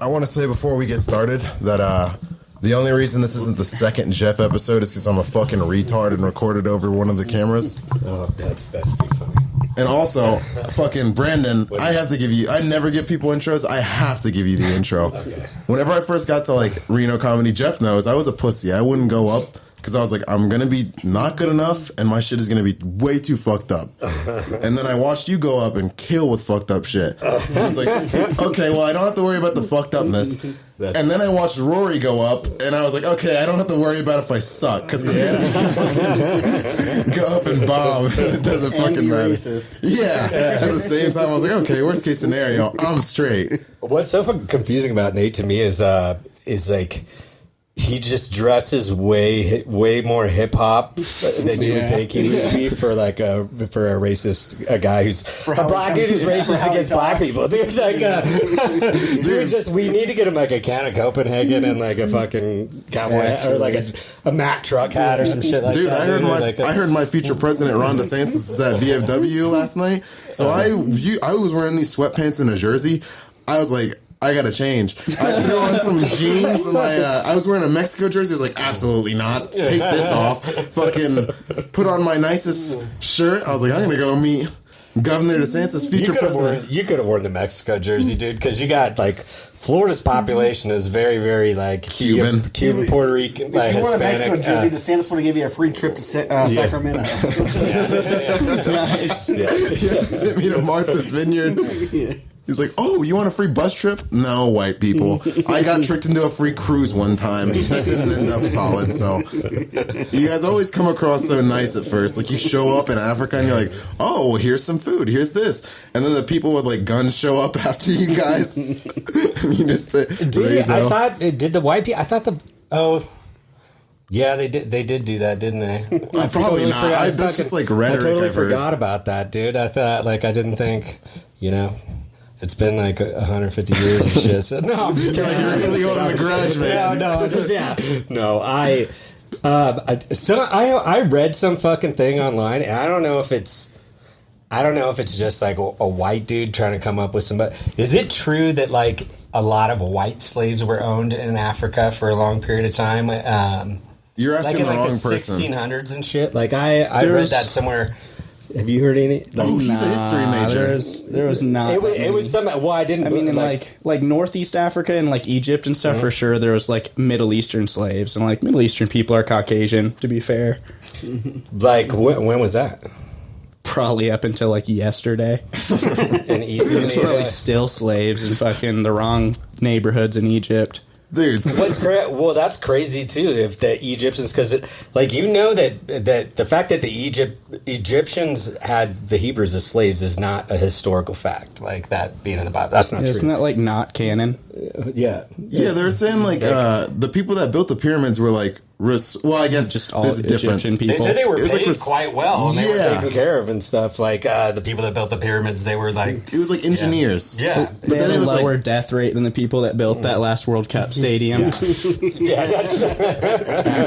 I want to say before we get started that the only reason this isn't the second Jeff episode is because I'm a fucking retard and recorded over one of the cameras. Oh, that's too funny. And also, fucking Brandon, I have to give you... I never give people intros. I have to give you the intro. Okay. Whenever I first got to, like, Reno Comedy, Jeff knows, I was a pussy. I wouldn't go up because I was like, I'm going to be not good enough and my shit is going to be way too fucked up. And then I watched you go up and kill with fucked up shit. And I was like, okay, well, I don't have to worry about the fucked upness. And then I watched Rory go up, and I was like, okay, I don't have to worry about if I suck, because go up and bomb, it doesn't fucking matter. Racist. Yeah. At the same time, I was like, okay, worst case scenario, I'm straight. What's so fucking confusing about Nate to me is like he just dresses way more hip hop than you would think he would be for a racist guy who's a black dude who's racist against black people. Dude, like we need to get him like a can of Copenhagen and like a fucking cowboy hat, or like a Mack truck hat or some shit like Dude, that. I heard my future president Ron DeSantis is at VFW last night. So I was wearing these sweatpants and a jersey. I was like, I gotta change. I threw on some jeans and I was wearing a Mexico jersey. I was like, absolutely not. Take this off. Fucking put on my nicest shirt. I was like, I'm gonna go meet Governor DeSantis, future president. You could have worn the Mexico jersey, dude, because you got like Florida's population is very, very like Cuban, Puerto Rican, like if you wore a Hispanic. Mexico jersey, DeSantis would have given you a free trip to Sacramento. Nice. Yeah. Sent me to Martha's Vineyard. He's like, oh, you want a free bus trip? No, white people. I got tricked into a free cruise one time. That didn't end up solid. So you guys always come across so nice at first. Like you show up in Africa and you're like, oh, well, here's some food. Here's this. And then the people with like guns show up after you guys. You just I thought did the white people? I thought yeah, they did do that, didn't they? Probably not. That's just like rhetoric. I totally forgot about that, dude. I thought I didn't think, it's been like 150 years and shit. So, no, I'm just kidding. You're really going in the garage, man. I read some fucking thing online, and I don't know if it's just like a white dude trying to come up with some. But is it true that like a lot of white slaves were owned in Africa for a long period of time? You're asking the wrong person. 1600s and shit. Like I read that somewhere. Have you heard any? He's a history major. There was not. It was some. Well, I didn't. I mean, in like Northeast Africa and like Egypt and stuff, for sure. There was like Middle Eastern slaves, and like Middle Eastern people are Caucasian. To be fair, like when was that? Probably up until like yesterday. And there's probably still slaves in fucking the wrong neighborhoods in Egypt. Dude, well, that's crazy too. If the Egyptians, because that the fact that the Egyptians had the Hebrews as slaves is not a historical fact. Like that being in the Bible, that's not true. Isn't that like not canon? Yeah, they're saying like the people that built the pyramids were like. Well, I guess just all there's a difference. Egyptian people. They said they were paid like quite well, and they were taken care of and stuff. Like the people that built the pyramids, they were like it was like engineers. Yeah, but they then had it was a lower like, death rate than the people that built that last World Cup stadium. Yeah, that's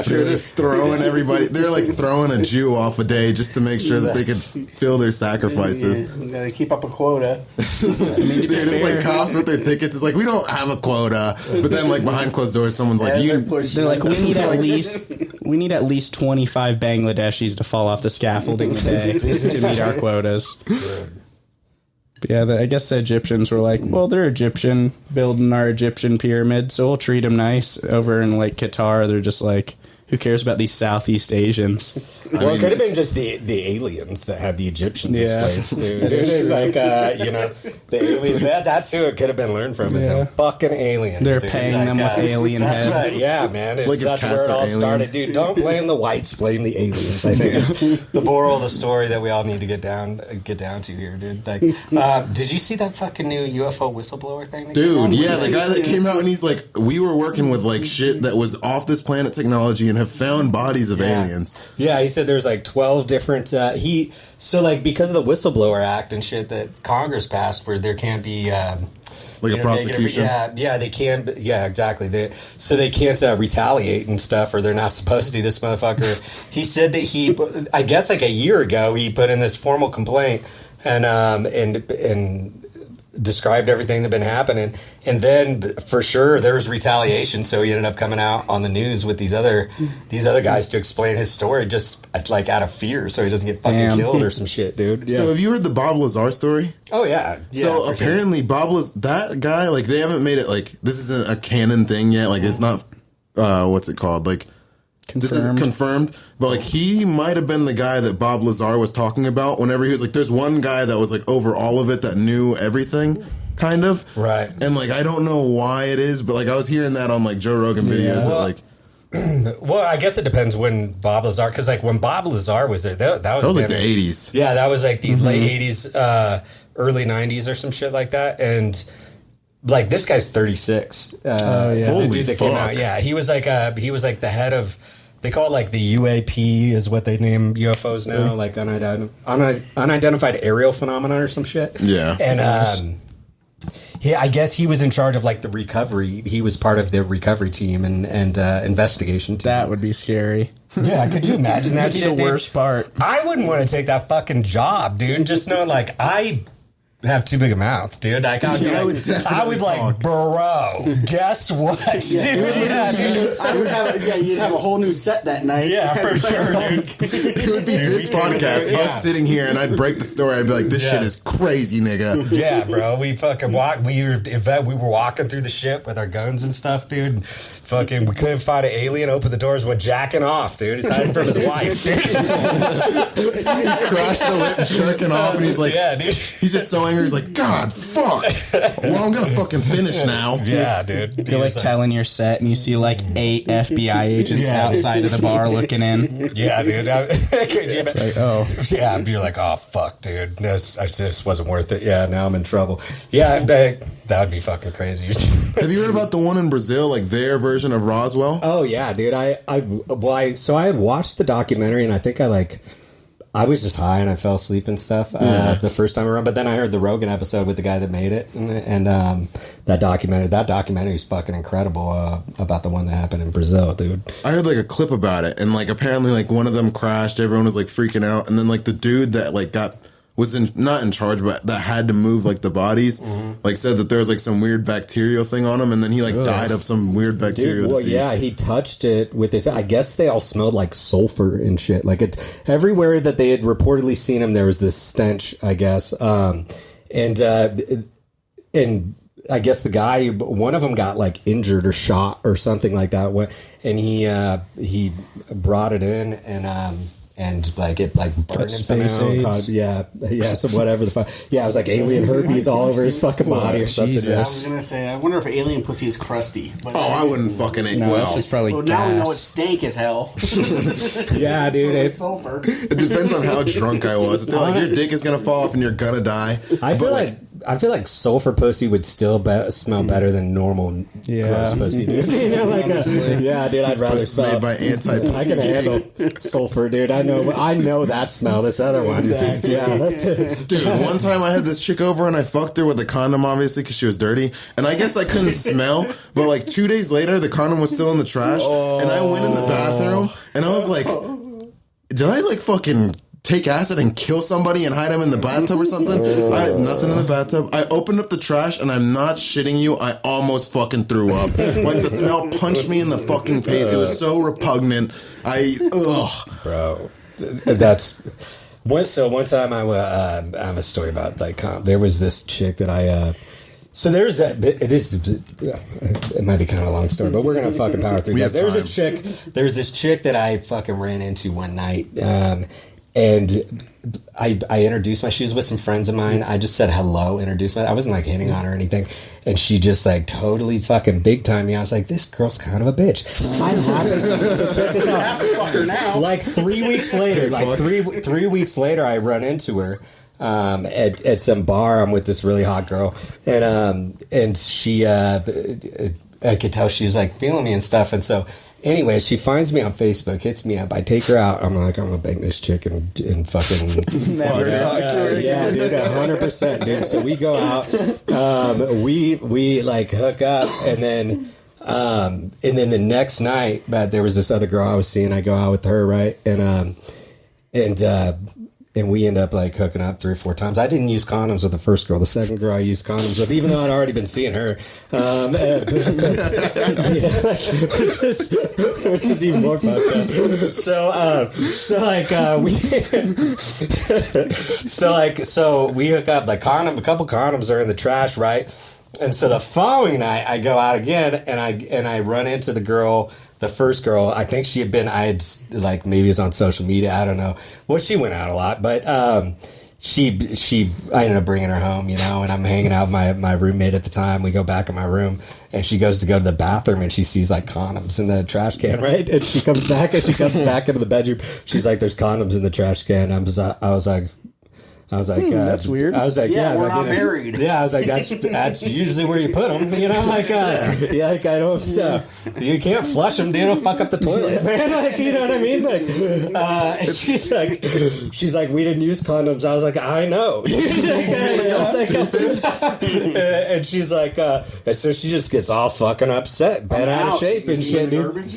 they're just throwing everybody. They're like throwing a Jew off a day just to make sure that they could fill their sacrifices. You gotta keep up a quota. Dude, it's like cops with their tickets. It's like we don't have a quota, but then like behind closed doors, someone's like, they're like, we need at least 25 Bangladeshis to fall off the scaffolding today to meet our quotas. But yeah, I guess the Egyptians were like, well, they're Egyptian, building our Egyptian pyramid, so we'll treat them nice. Over in like Qatar, they're just like, who cares about these Southeast Asians? Well, it could have been just the aliens that had the Egyptians as slaves too. It's like the aliens. That's who it could have been learned from. Is the fucking aliens. They're paying them with alien that's head. Right. Yeah, man. Like That's where it all started, dude. Don't blame the whites. Blame the aliens. I think is the moral of the story that we all need to get down to here, dude. Like, did you see that fucking new UFO whistleblower thing? Dude, yeah, the guy that came out and he's like, we were working with like shit that was off this planet technology and have found bodies of aliens. Yeah, he said there's like 12 different. So like because of the Whistleblower Act and shit that Congress passed, where there can't be like a prosecution. They can. Yeah, exactly. So they can't retaliate and stuff, or they're not supposed to. This motherfucker. He said that I guess like a year ago, he put in this formal complaint, and described everything that had been happening, and then for sure there was retaliation. So he ended up coming out on the news with these other guys to explain his story, just like out of fear, so he doesn't get fucking killed or some shit, dude. Yeah. So have you heard the Bob Lazar story? Oh yeah. So for apparently Bob that guy, like they haven't made it like this isn't a canon thing yet. Like it's not what's it called? Like this isn't confirmed, but like he might have been the guy that Bob Lazar was talking about whenever he was like, there's one guy that was like over all of it that knew everything, kind of. Right. And like I don't know why it is, but like I was hearing that on like Joe Rogan videos that like well, I guess it depends when Bob Lazar, because like when Bob Lazar was there, that was like the 80s. Yeah, that was like the late 80s, early 90s or some shit like that. And like this guy's 36. Holy the dude that came fuck. out, yeah, he was like the head of. They call it like the UAP is what they name UFOs now, like unidentified aerial phenomenon or some shit. Yeah. And I guess he was in charge of like the recovery. He was part of the recovery team and investigation team. That would be scary. Yeah, could you imagine that? That'd be shit, the dude? worst part. I wouldn't want to take that fucking job, dude. Just knowing like I have too big a mouth, dude. Like, I would like, bro, guess what? Dude, Yeah, dude. You'd have a whole new set that night. Yeah, for sure, dude. It would be this podcast, us sitting here, and I'd break the story. I'd be like, "This shit is crazy, nigga." Yeah, bro. We fucking walked. We were walking through the ship with our guns and stuff, dude. And fucking, we couldn't find an alien. Opened the doors, went jacking off, dude. He's hiding from his wife, dude. He crashed the whip, jerking off, and he's like, Yeah, dude. he's just so angry. He's like, "God, fuck. Well, I'm gonna fucking finish now." Yeah, dude. You're like telling your set, and you see like 8 FBI agents outside of the bar looking in. Yeah, dude. Like, oh. Yeah, you're like, oh, fuck, dude. This just wasn't worth it. Yeah, now I'm in trouble. Yeah, that would be fucking crazy. Have you heard about the one in Brazil, like their version of Roswell? Oh, yeah, dude. So I had watched the documentary, and I think I was just high and I fell asleep and stuff the first time around. But then I heard the Rogan episode with the guy that made it, and that documentary is fucking incredible about the one that happened in Brazil, dude. I heard like a clip about it, and like apparently like one of them crashed. Everyone was like freaking out, and then like the dude that like was not in charge, but that had to move like the bodies, like said that there was like some weird bacterial thing on him, and then he like died of some weird bacterial disease. Yeah, he touched it with this. I guess they all smelled like sulfur and shit. Like it everywhere that they had reportedly seen him, there was this stench. I guess, and I guess the guy, one of them got like injured or shot or something like that, and he brought it in and like it like burned him somehow. So whatever the fuck. Yeah, it was like alien herpes all over his fucking body or something. I was gonna say, I wonder if alien pussy is crusty. But I wouldn't fucking eat No, it's well. just probably well, gas. now we know it's stank as hell. Yeah, dude. It's sulfur. It depends on how drunk I was. If they're like, your dick is gonna fall off and you're gonna die. I feel like sulfur pussy would still smell better than normal gross pussy, dude. Yeah, dude, I'd rather Pussy made smell. by I anti-pussy can handle gang. sulfur, dude. I know that smell. This other one, yeah. Dude, one time I had this chick over and I fucked her with a condom, obviously, because she was dirty. And I guess I couldn't smell, but like 2 days later, the condom was still in the trash. And I went in the bathroom and I was like, did I like fucking take acid and kill somebody and hide him in the bathtub or something? I had nothing in the bathtub. I opened up the trash and I'm not shitting you, I almost fucking threw up. Like the smell punched me in the fucking face. It was so repugnant. Bro, that's one. So one time I have a story about like there was this chick that so there's that. It might be kind of a long story, but we're gonna fucking power through. There's this chick that I fucking ran into one night. And I introduced she was with some friends of mine. I just said hello, introduced myself. I wasn't like hitting on her or anything. And she just like totally fucking big time me. I was like, this girl's kind of a bitch. So check this out. Like 3 weeks later, three weeks later, I run into her at some bar. I'm with this really hot girl. And she, I could tell she was like feeling me and stuff. And so, anyway, she finds me on Facebook, hits me up. I take her out. I'm like, I'm gonna bang this chick and fucking Never talk to her. Yeah, dude, 100%, dude. So we go out, we like hook up, and then the next night, there was this other girl I was seeing. I go out with her, right, and and we end up like hooking up 3 or 4 times. I didn't use condoms with the first girl. The second girl I used condoms with, even though I'd already been seeing her. Which is even more fucked up. So we hook up. Like a couple condoms are in the trash, right? And so the following night, I go out again, and I run into the girl. The first girl, I think she had been, like maybe it was on social media, I don't know. Well, she went out a lot, but I ended up bringing her home, and I'm hanging out with my roommate at the time. We go back in my room, and she goes to go to the bathroom, and she sees like condoms in the trash can, right? And she comes back into the bedroom. She's like, "There's condoms in the trash can." I was like, that's weird. I was like, we're not married. Yeah, I was like, that's usually where you put them, like I don't, you can't flush them, dude. It'll fuck up the toilet, man. Like, you know what I mean? Like, and she's like, we didn't use condoms. I was like, I know. And she's like, and so she just gets all fucking upset, bent out of shape and shit, dude.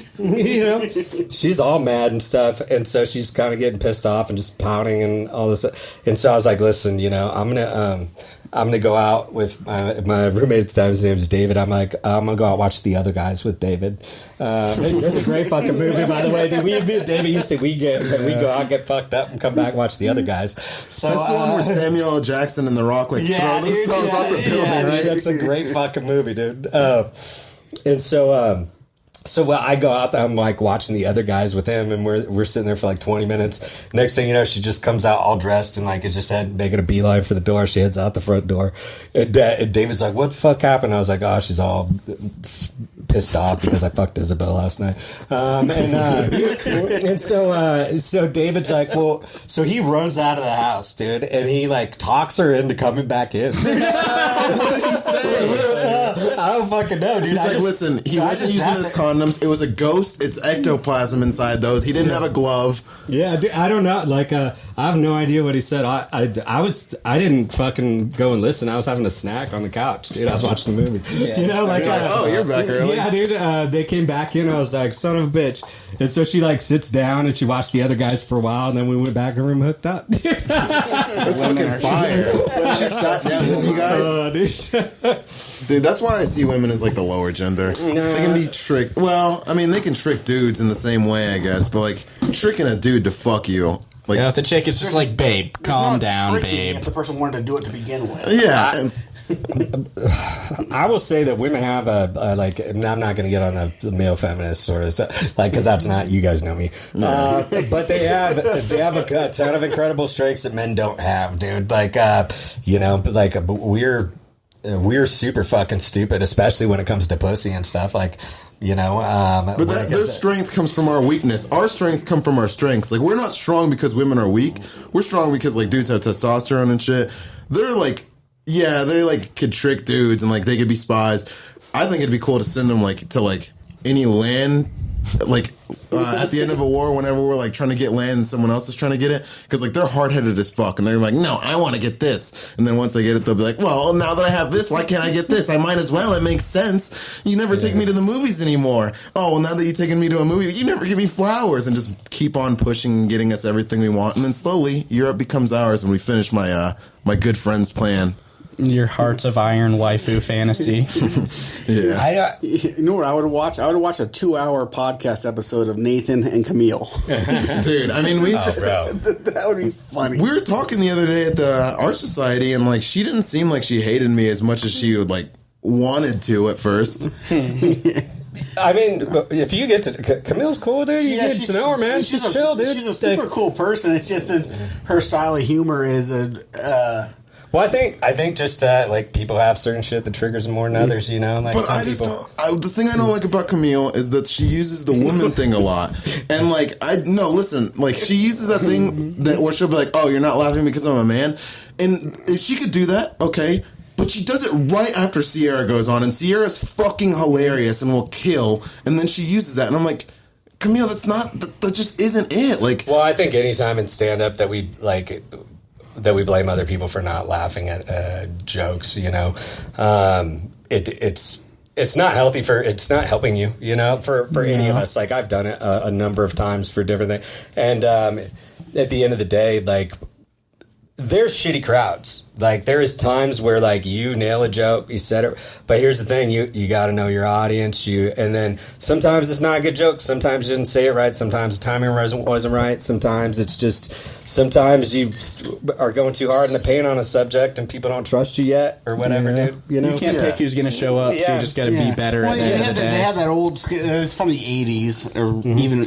She's all mad and stuff, and so she's kind of getting pissed off and just pouting and all this, and so I was like, listen, I'm gonna go out with my roommate at the time. His name is David. I'm gonna go out and watch The Other Guys with David. It's a great fucking movie, by the way. Dude, me and David used to we go out, get fucked up, and come back and watch The Other Guys. So that's the one where Samuel L. Jackson and The Rock throw themselves out the building, right? Dude, that's a great fucking movie, dude. And so I go out there, I'm like watching The Other Guys with him, and we're sitting there for like 20 minutes. Next thing you know, she just comes out all dressed and like it just had making a beeline for the door. She heads out the front door. And David's like, "What the fuck happened?" I was like, "Oh, she's all pissed off because I fucked Isabel last night." And so David's like, well, so he runs out of the house, dude, and he like talks her into coming back in. What did he say? I don't fucking know, dude. He's like, listen, he wasn't using his condoms. It was a ghost. It's ectoplasm inside those. He didn't have a glove. Yeah, dude, I don't know. Like, I have no idea what he said. I didn't fucking go and listen. I was having a snack on the couch, dude. I was watching the movie. Yeah, you're back early. Yeah, dude. They came back in. I was like, son of a bitch. And so she like sits down and she watched The Other Guys for a while, and then we went back in the room hooked up. That's fucking fire. She sat down with you guys. Dude, that's why I see women as like the lower gender. They can be tricked. Well, I mean, they can trick dudes in the same way, I guess. But like tricking a dude to fuck you, like if the chick is just like, babe, calm down, babe. If the person wanted to do it to begin with. Yeah. I will say that women have like, and I'm not going to get on the male feminist sort of stuff, like, because that's not, you guys know me. But they have a ton of incredible strengths that men don't have, dude. Like, we're super fucking stupid, especially when it comes to pussy and stuff. Like, but their strength comes from our weakness. Our strengths come from our strengths. Like, we're not strong because women are weak. We're strong because like dudes have testosterone and shit. They're like, yeah, they like could trick dudes and like they could be spies. I think it'd be cool to send them like to like any land, like at the end of a war, whenever we're like trying to get land and someone else is trying to get it, because like they're hard-headed as fuck and they're like, no, I want to get this, and then once they get it, they'll be like, well, now that I have this, why can't I get this? I might as well. It makes sense. You never take me to the movies anymore. Oh, well, now that you've taken me to a movie, you never give me flowers, and just keep on pushing and getting us everything we want, and then slowly Europe becomes ours when we finish my good friend's plan. Your Hearts of Iron waifu fantasy. Yeah. You know what I would watch? I would watch a 2-hour podcast episode of Nathan and Camille. Dude, I mean, bro. That would be funny. We were talking the other day at the Art Society, and like she didn't seem like she hated me as much as she would like wanted to at first. I mean, if you get to Camille's cool, dude. You get to know her, man. She's chill, dude. She's a super cool person. It's just that her style of humor is well, I think just like people have certain shit that triggers them more than others, Like, but I just don't. The thing I don't like about Camille is that she uses the woman thing a lot, and like listen, like she uses that thing that where she'll be like, "Oh, you're not laughing because I'm a man," and if she could do that, okay. But she does it right after Sierra goes on, and Sierra's fucking hilarious and will kill, and then she uses that, and I'm like, Camille, that just isn't it. Like, well, I think anytime in stand up that we blame other people for not laughing at jokes, it's not healthy it's not helping you, for any of us. Like, I've done it a number of times for different things. And at the end of the day, like, there's shitty crowds. Like, there is times where, like, you nail a joke, you said it, but here's the thing, you got to know your audience, and then sometimes it's not a good joke, sometimes you didn't say it right, sometimes the timing wasn't right, sometimes it's just, sometimes you are going too hard in the paint on a subject and people don't trust you yet, or whatever, dude, you know? You can't pick who's going to show up, so you just got to be better at the end of the day. They have that old, it's from the 80s, or even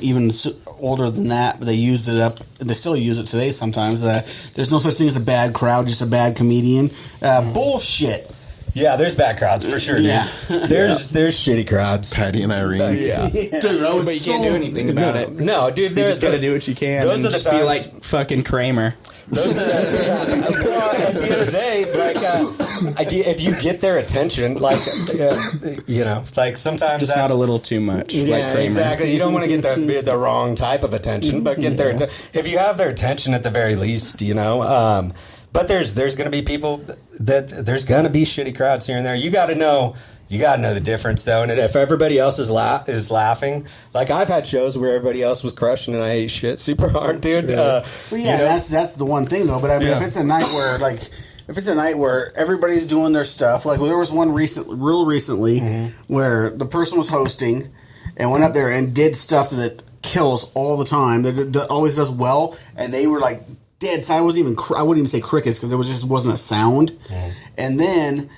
older than that, but they used it up, they still use it today sometimes, there's no such thing as a bad crowd, just a bad comedian. Bullshit. Yeah, there's bad crowds for sure, dude. Yeah. There's shitty crowds. Patty and Irene. Yeah. Dude, I was But you so... can't do anything about it. No, dude, You there's just got to do what you can those and are the just be times- like fucking Kramer. Well, at the end of the day, like, if you get their attention, like, you know, like sometimes Just that's not a little too much, Yeah, like Kramer. exactly. You don't want to get the wrong type of attention, but get their if you have their attention at the very least, you know. But there's going to be people that there's going to be shitty crowds here and there. You got to know. You got to know the difference, though. And if everybody else is laughing, like I've had shows where everybody else was crushing and I ate shit super hard, dude. Well, yeah, you know? that's the one thing though. But I mean, if it's a night where everybody's doing their stuff, like there was one real recently, where the person was hosting and went up there and did stuff that kills all the time, that always does well, and they were like dead silent. I wouldn't even say crickets because there wasn't a sound, and then.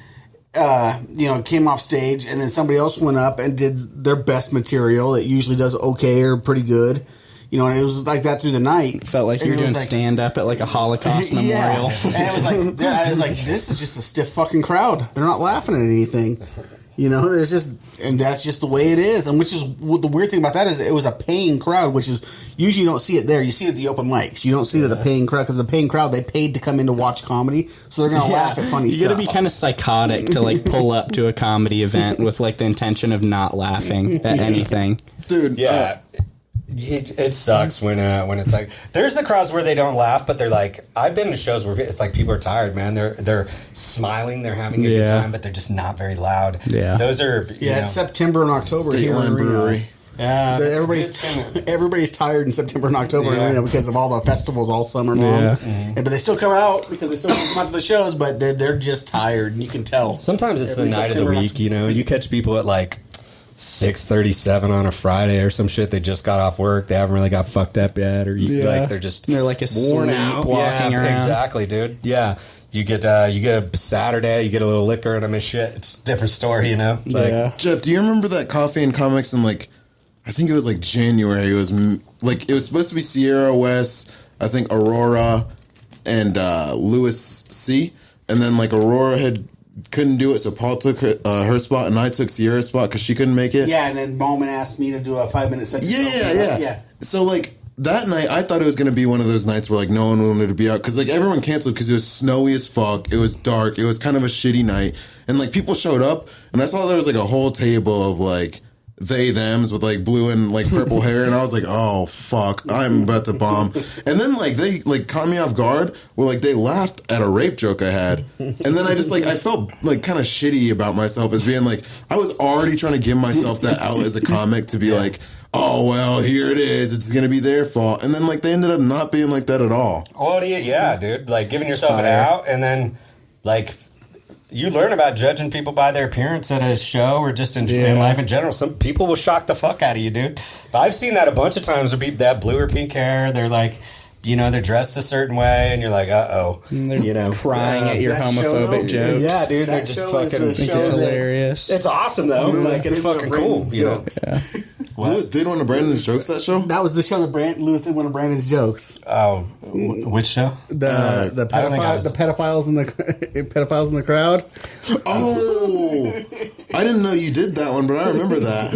Came off stage, and then somebody else went up and did their best material. That usually does okay or pretty good, you know. And it was like that through the night. Felt like you were doing stand up at like a Holocaust memorial. And it was like, I was like, this is just a stiff fucking crowd. They're not laughing at anything. You know, and that's just the way it is. And which is the weird thing about that is it was a paying crowd, which is usually you don't see it there. You see it at the open mics. You don't see it at the paying crowd because the paying crowd, they paid to come in to watch comedy, so they're gonna laugh at funny stuff. You gotta be kind of psychotic to like pull up to a comedy event with like the intention of not laughing at anything. Dude, Yeah. It sucks when it's like there's the crowds where they don't laugh, but they're like, I've been to shows where it's like people are tired, man. They're smiling, they're having a good time, but they're just not very loud. Yeah. Those are it's September and October State here in Line Reno. Brewery. yeah. Everybody's tired in September and October in Reno because of all the festivals all summer long. But they still come out because they still come out to the shows, but they're just tired, and you can tell. Sometimes it's Every the night of the September, week, you know. You catch people at like 6:37 on a Friday or some shit. They just got off work. They haven't really got fucked up yet, or like they're like worn asleep out, walking around. Exactly, dude. Yeah, you get a Saturday, you get a little liquor in them and shit. It's a different story, you know. Like, Jeff, do you remember that Coffee and Comics in like, I think it was like January. It was supposed to be Sierra West, I think Aurora, and Lewis C. And then like Aurora couldn't do it, so Paul took her spot, and I took Sierra's spot because she couldn't make it. Yeah, and then Bowman asked me to do a 5-minute set. Yeah. So like that night, I thought it was going to be one of those nights where like no one wanted to be out because like everyone canceled because it was snowy as fuck. It was dark. It was kind of a shitty night, and like people showed up, and I saw there was like a whole table of like they thems with like blue and like purple hair, and I was like, oh fuck, I'm about to bomb. And then like they like caught me off guard where like they laughed at a rape joke I had, and then I just like I felt like kind of shitty about myself as being like I was already trying to give myself that out as a comic to be like, oh well, here it is, it's gonna be their fault. And then like they ended up not being like that at all. oh yeah, dude. Like giving yourself an out, and then like. You learn about judging people by their appearance at a show or just in life in general. Some people will shock the fuck out of you, dude. But I've seen that a bunch of times where people that have blue or pink hair, they're like, you know, they're dressed a certain way, and you're like, They're crying at your that show, homophobic though, jokes. Yeah, dude, they're That just show is fucking. the I think show it's that- hilarious. It's awesome though. Like it's fucking cool, you know. Lewis did one of Brandon's jokes that show. That was the show that Lewis did one of Brandon's jokes. Oh, which show? The I don't think I was- pedophiles in the pedophiles in the crowd. Oh, I didn't know you did that one, but I remember that.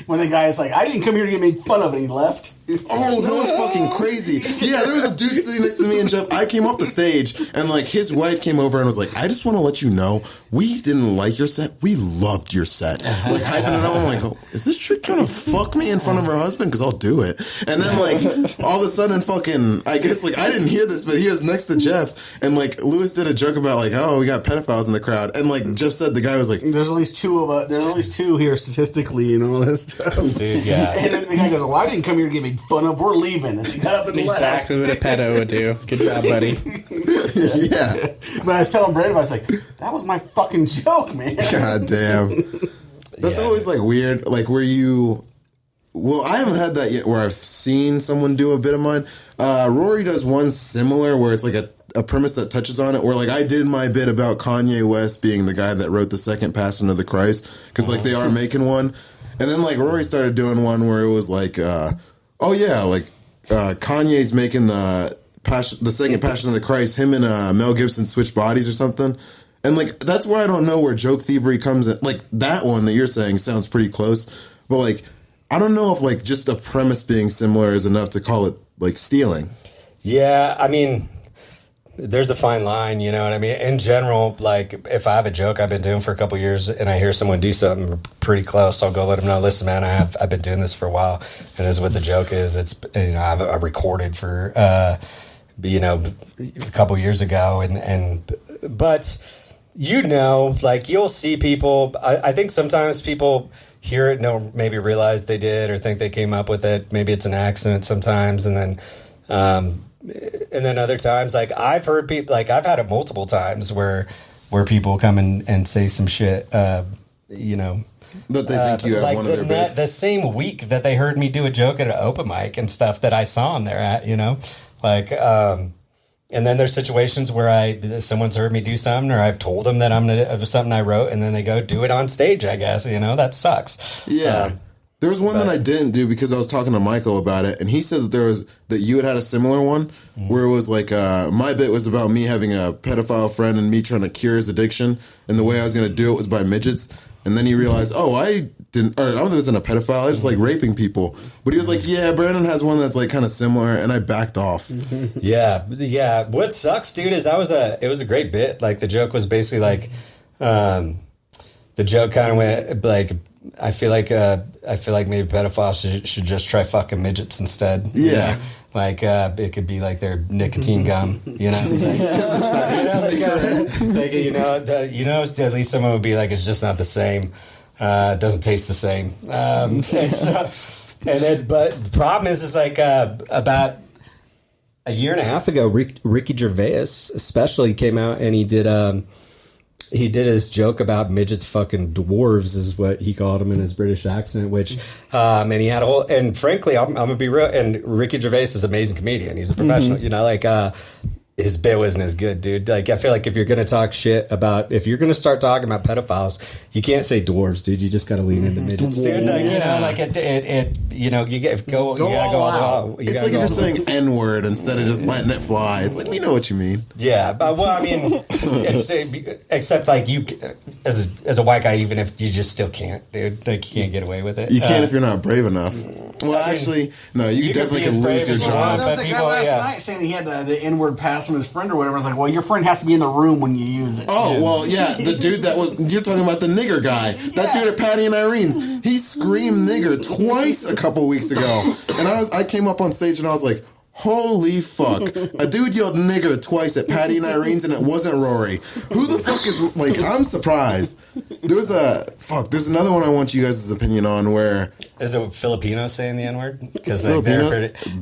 When the guy is like, I didn't come here to get made fun of, and he left. Oh, that was fucking crazy. Yeah, there was a dude sitting next to me and Jeff. I came off the stage, and like his wife came over and was like, I just want to let you know, we didn't like your set. We loved your set. Like, hyping it up. I'm like, oh, is this chick trying to fuck me in front of her husband? Because I'll do it. And then, like, all of a sudden, fucking, I guess, like, I didn't hear this, but he was next to Jeff, and like, Lewis did a joke about, like, oh, we got pedophiles in the crowd. And like, Jeff said, the guy was like, There's at least two here statistically and all this stuff. Dude, yeah. And then the guy goes, well, I didn't come here to get made made fun of. We're leaving. And she got up and Exactly left. what a pedo would do. Good job, buddy. Yeah. But I was telling Brandon, I was like, that was my fucking joke, man. God damn. That's always like weird. Like where you. Well, I haven't had that yet where I've seen someone do a bit of mine. Rory does one similar where it's like a premise that touches on it, where like I did my bit about Kanye West being the guy that wrote the second Passion of the Christ, because like they are making one. And then like Rory started doing one where it was like, Kanye's making the second Passion of the Christ, him and Mel Gibson switch bodies or something. And like that's where I don't know where joke thievery comes in. Like that one that you're saying sounds pretty close, but like I don't know if like just a premise being similar is enough to call it like stealing. Yeah, I mean, there's a fine line, you know what I mean? In general, like if I have a joke I've been doing for a couple years and I hear someone do something pretty close, I'll go let them know, listen, man, I've been doing this for a while, and this is what the joke is. It's, you know, I've recorded for, a couple years ago, but you know, like you'll see people, I think sometimes people hear it and don't maybe realize they did or think they came up with it. Maybe it's an accident sometimes, and then other times, like I've heard people, like I've had it multiple times where people come and say some shit, you know, That they think you have like one of their bits. the same week that they heard me do a joke at an open mic and stuff that I saw them there at, you know, like, and then there's situations where someone's heard me do something, or I've told them that I'm gonna of something I wrote, and then they go do it on stage. I guess, you know, that sucks. Yeah. There was one that I didn't do because I was talking to Michael about it, and he said that you had a similar one where it was like my bit was about me having a pedophile friend and me trying to cure his addiction, and the way I was going to do it was by midgets. And then he realized, I don't think it wasn't a pedophile. I was just like raping people. But he was like, yeah, Brandon has one that's like kind of similar, and I backed off. Yeah. What sucks, dude, is it was a great bit. Like the joke was basically like, the joke kind of went like, I feel like maybe pedophiles should just try fucking midgets instead. Yeah. You know? Like it could be like their nicotine gum, you know. At least someone would be like, it's just not the same. It doesn't taste the same. But the problem is like about a year and a half ago, Ricky Gervais especially came out and he did his joke about midgets fucking dwarves, is what he called them in his British accent, which, and he had and frankly, I'm going to be real, and Ricky Gervais is an amazing comedian. He's a professional, you know, like, his bit wasn't as good, dude. Like, I feel like if you're going to talk shit if you're going to start talking about pedophiles, you can't say dwarves, dude. You just got to lean into midgets, dude. Like, you know, like you know, you gotta go all out. It's like if you're saying N-word instead of just letting it fly. It's like, we know what you mean. Yeah, but well, I mean, except like you, as a white guy, even if you just still can't, dude. Like you can't get away with it. You can't if you're not brave enough. Well, actually, no, you definitely can lose your job. That was the guy last night saying he had the N-word pass from his friend or whatever. I was like, well, your friend has to be in the room when you use it. Oh, well, yeah, the dude you're talking about the nigger guy. That dude at Patty and Irene's, he screamed nigger twice a couple weeks ago. And I came up on stage and I was like, holy fuck. A dude yelled nigger twice at Patty and Irene's and it wasn't Rory. Who the fuck is, like, I'm surprised. There's another one I want you guys' opinion on where... Is it Filipinos saying the N-word? Because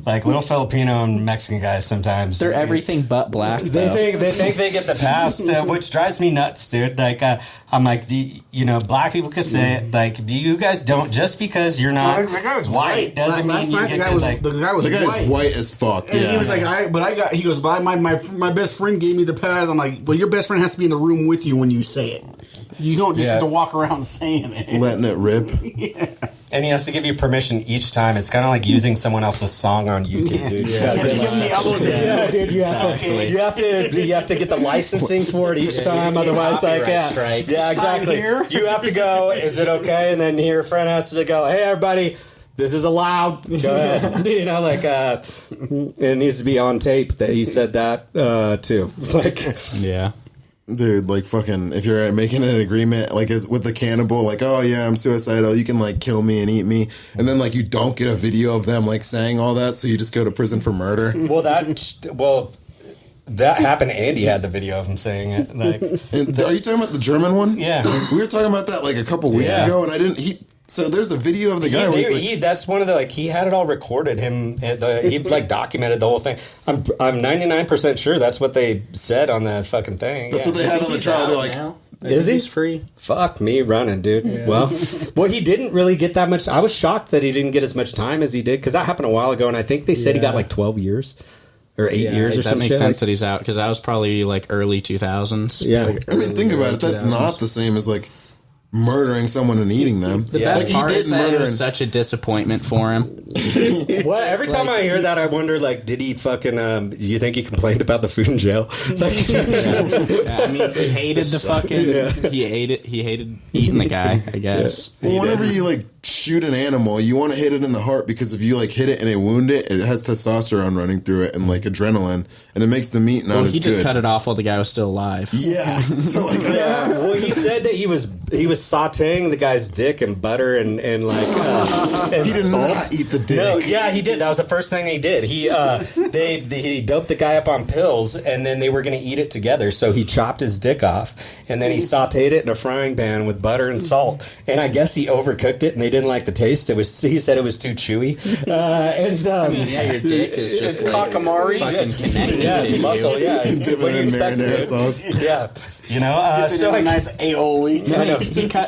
like little Filipino and Mexican guys sometimes... They're everything but black, though. They think they get the pass, which drives me nuts, dude. Like, I'm like, you know, black people can say it. Like, you guys don't... Just because you're not white doesn't mean you get to, like... The guy was white as fuck, and yeah. he was like, he goes, my best friend gave me the pass. I'm like, well, your best friend has to be in the room with you when you say it. You don't just have to walk around saying it. Letting it rip. Yeah. And he has to give you permission each time. It's kind of like using someone else's song on YouTube, dude. Yeah, you give him the elbows. Yeah, dude. You have to get the licensing for it each time. Otherwise, like, yeah, exactly. You have to go. Is it okay? And then your friend has to go. Hey, everybody. This is allowed. Go ahead. You know, like, it needs to be on tape that he said that, too. Like, yeah. Dude, like fucking, if you're making an agreement, like with the cannibal, like, oh yeah, I'm suicidal, you can like kill me and eat me, and then like you don't get a video of them like saying all that, so you just go to prison for murder. Well, that happened. Andy had the video of him saying it. Like, and are you talking about the German one? Yeah. We were talking about that like a couple weeks ago, and So there's a video of the guy where he's like, that's one of the, like, he had it all recorded. He like documented the whole thing. I'm 99% sure that's what they said on the fucking thing. that's what they had on the trial. They're like, Now? Is he? He's free. Fuck me running, dude. Yeah. Well, he didn't really get that much. I was shocked that he didn't get as much time as he did, because that happened a while ago, and I think they said he got like 12 years or 8 years or that something. makes sense that he's out, because that was probably like early 2000s. Yeah. Like, I mean, think early about it. That's 2000s. not the same as like murdering someone and eating them. The best Like, part he is didn't that it murder was and- such a disappointment for him. What? Every time I hear that, I wonder, like, did he fucking? Do you think he complained about the food in jail? Like, Yeah, I mean, he hated the fucking. He hated eating the guy, I guess. Well, whenever you like shoot an animal, you want to hit it in the heart, because if you like hit it and it wound it, it has testosterone running through it and like adrenaline, and it makes the meat not Well, as he just good. cut it off while the guy was still alive. Yeah. So like, well, he said that he was sautéing the guy's dick in butter and like and he did salt. not eat the dick. No, yeah, he did. That was the first thing he did. He he doped the guy up on pills, and then they were going to eat it together. So he chopped his dick off, and then he sautéed it in a frying pan with butter and salt. And I guess he overcooked it, and they didn't like the taste. He said it was too chewy. Yeah, your dick is just like Kakamari. fucking connected Yeah, to it's muscle. you. Yeah, Dip what it do you in expect? marinara dude? sauce. Yeah, you know. So So a I nice aioli.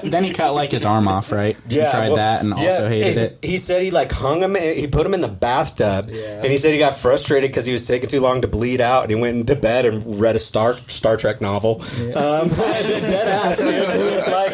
Then he cut like his arm off, right? He tried well, that and also hated it. He said he like hung him. He put him in the bathtub, and he said he got frustrated because he was taking too long to bleed out, and he went into bed and read a Star Trek novel. Dead ass, dude. Like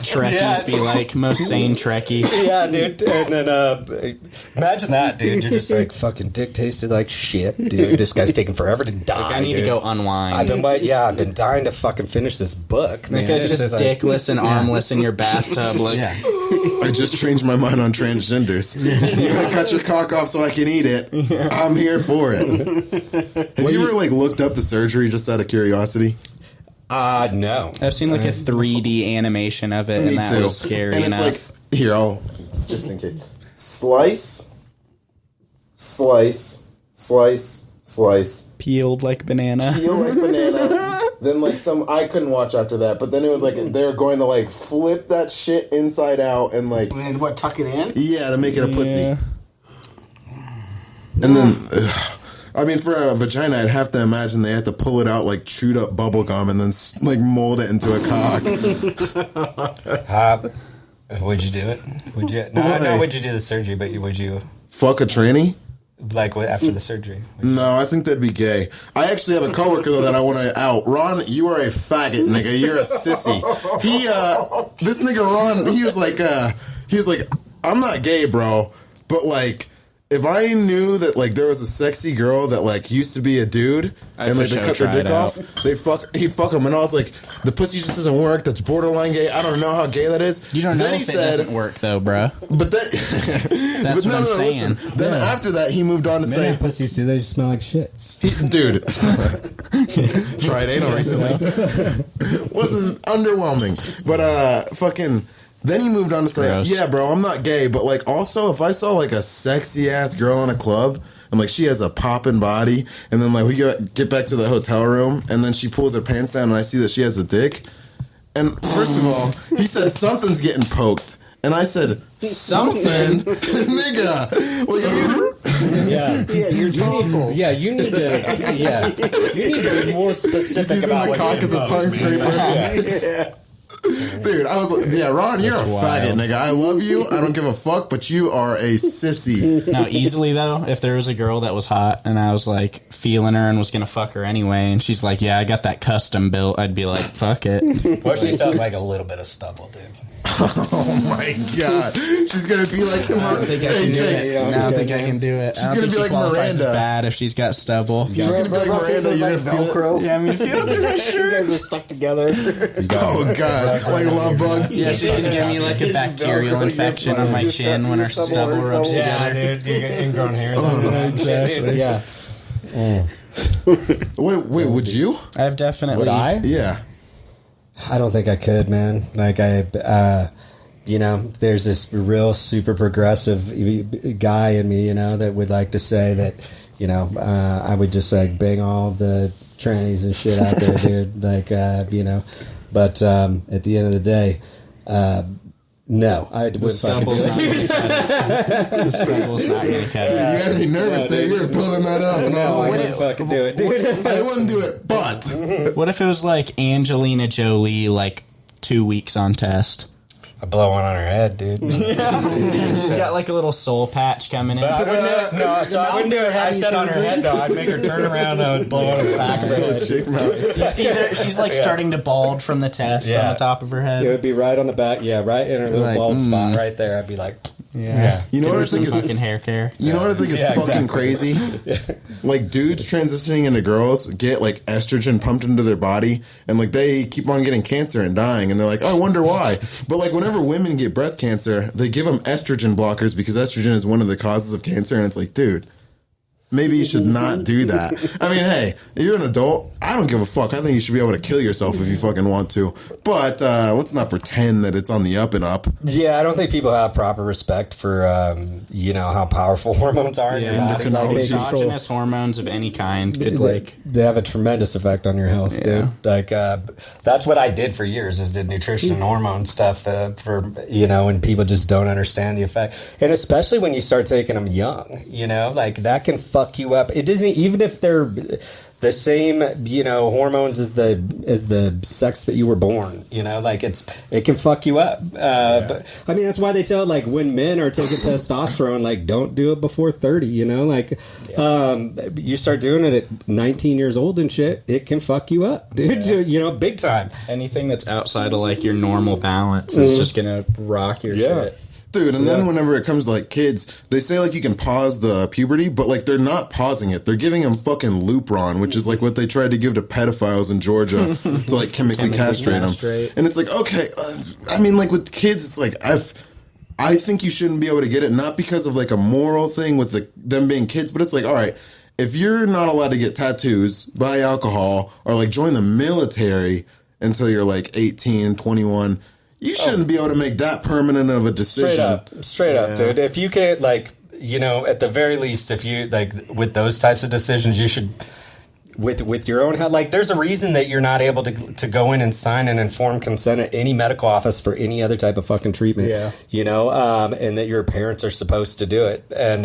Trekkies be like most sane Trekkie. yeah, dude. And then imagine that, dude. You're just like, fucking dick tasted like shit, dude. This guy's taking forever to die. Like, I need to dude. go unwind. I've been dying to fucking finish this book. That Man. guy's It's just like- dickless and armless in your bathtub. Like, I just changed my mind on transgenders. You want to cut your cock off so I can eat it? I'm here for it. Have you ever like looked up the surgery just out of curiosity? No. I've seen like a 3D animation of it, Me and that too. was scary and it's enough. like, here, I'll just in case. Slice, slice, slice, slice. Peeled like banana. Peel like banana. Then like I couldn't watch after that, but then it was like they were going to like flip that shit inside out and like And what, tuck it in? yeah to make it a pussy. Yeah. And then I mean for a vagina, I'd have to imagine they had to pull it out like chewed up bubble gum and then like mold it into a cock. Would you do it? Would you? Why? No. Would you do the surgery? But would you Fuck a tranny? like after the surgery? No, I think that'd be gay. I actually have a coworker though that I want to out. Ron, you are a faggot, nigga. You're a sissy. This nigga Ron, he was like, I'm not gay, bro, but like, if I knew that like there was a sexy girl that like used to be a dude I'd and like for they sure cut their try dick it off, out. he'd fuck him, and I was like, the pussy just doesn't work. That's borderline gay. I don't know how gay that is. You don't know Then if it doesn't work though, bruh. But that, That's what I'm saying. Listen, then after that, he moved on to say, pussies do they just smell like shit? dude, tried anal recently. Wasn't underwhelming, but fucking. Then he moved on to say, Gross. "Yeah, bro, I'm not gay, but like, also, if I saw like a sexy ass girl in a club and like she has a poppin' body, and then like we get back to the hotel room, and then she pulls her pants down, and I see that she has a dick, and first of all, he said something's getting poked." And I said, something? Nigga. Like, if you... Yeah. Yeah, you're thoughtful. Yeah, you need to. Yeah, you need to be more specific He's using about the what cock you as a impose, tongue man. scraper. Yeah. Dude, I was like, yeah, Ron, you're That's a wild. faggot, nigga. I love you. I don't give a fuck, but you are a sissy. Now, easily though, if there was a girl that was hot and I was like feeling her and was gonna fuck her anyway, and she's like, "Yeah, I got that custom built," I'd be like, "Fuck it." What if she sounds like a little bit of stubble, dude? Oh my god. She's gonna be like, I don't think I can do it. I don't think I can do it. She's I don't gonna think be she like qualifies as Miranda. bad if she's got stubble. She's gonna be like Miranda. You're gonna feel it. Velcro. Yeah, I mean, feel through my You shirt. guys are stuck together. Oh god, like love bugs. Yeah, she's gonna give me like a bacterial infection on my chin when our stubble rubs together. dude, you get ingrown hairs. Exactly. Yeah. Wait, would you? I've definitely. Would I? Yeah. I don't think I could, man. Like there's this real super progressive guy in me, that would like to say that, I would just like bang all the trannies and shit out there, dude. Like, but at the end of the day, No, I wouldn't fucking do Stumble's not it. gonna cut it. Stumble's not gonna cut it. You had me nervous there. You were pulling that up. And No, I I was wouldn't fucking do it, dude. like, I wouldn't do it, but What if it was like Angelina Jolie, like 2 weeks on test? I blow one on her head, dude. She's got like a little soul patch coming in. I wouldn't do it. I said on her head, though. I'd make her turn around and I would blow on her back of her head. chick mouth. You see that she's like starting to bald from the test Yeah. on the top of her head. It would be right on the back, right in her little Like, bald spot right there. I'd be like, yeah. You know Give what her I some think is fucking hair care. You know what I think is Yeah, fucking exactly. crazy? Like dudes transitioning into girls get like estrogen pumped into their body and like they keep on getting cancer and dying and they're like, oh, I wonder why. But like whenever women get breast cancer, they give them estrogen blockers because estrogen is one of the causes of cancer and it's like, dude, maybe you should not do that. I mean, hey, you're an adult. I don't give a fuck. I think you should be able to kill yourself if you fucking want to. But let's not pretend that it's on the up and up. Yeah, I don't think people have proper respect for, how powerful hormones are in your body. endocrinology. Like, they control- Exogenous hormones of any kind could like. They have a tremendous effect on your health, dude. Like, that's what I did for years, is did nutrition and hormone stuff and people just don't understand the effect. And especially when you start taking them young, like that can fuck you up. It doesn't, even if they're the same, hormones as the sex that you were born, like it can fuck you up. But I mean, that's why they tell, like, when men are taking testosterone, like, don't do it before 30, you start doing it at 19 years old and shit, it can fuck you up, dude, big time. Anything that's outside of like your normal balance is just gonna rock your shit. Dude, and then whenever it comes to like kids, they say like you can pause the puberty, but like they're not pausing it. They're giving them fucking Lupron, which is like what they tried to give to pedophiles in Georgia to like chemically castrate them. And it's like, okay, I mean, like with kids, it's like I think you shouldn't be able to get it, not because of like a moral thing with them being kids, but it's like, all right, if you're not allowed to get tattoos, buy alcohol, or like join the military until you're like 18, 21. You shouldn't be able to make that permanent of a decision. Straight up, dude. If you can't, like, at the very least, if you, like, with those types of decisions, you should, with your own health, like, there's a reason that you're not able to go in and sign an informed consent at any medical office for any other type of fucking treatment. Yeah. And that your parents are supposed to do it. And,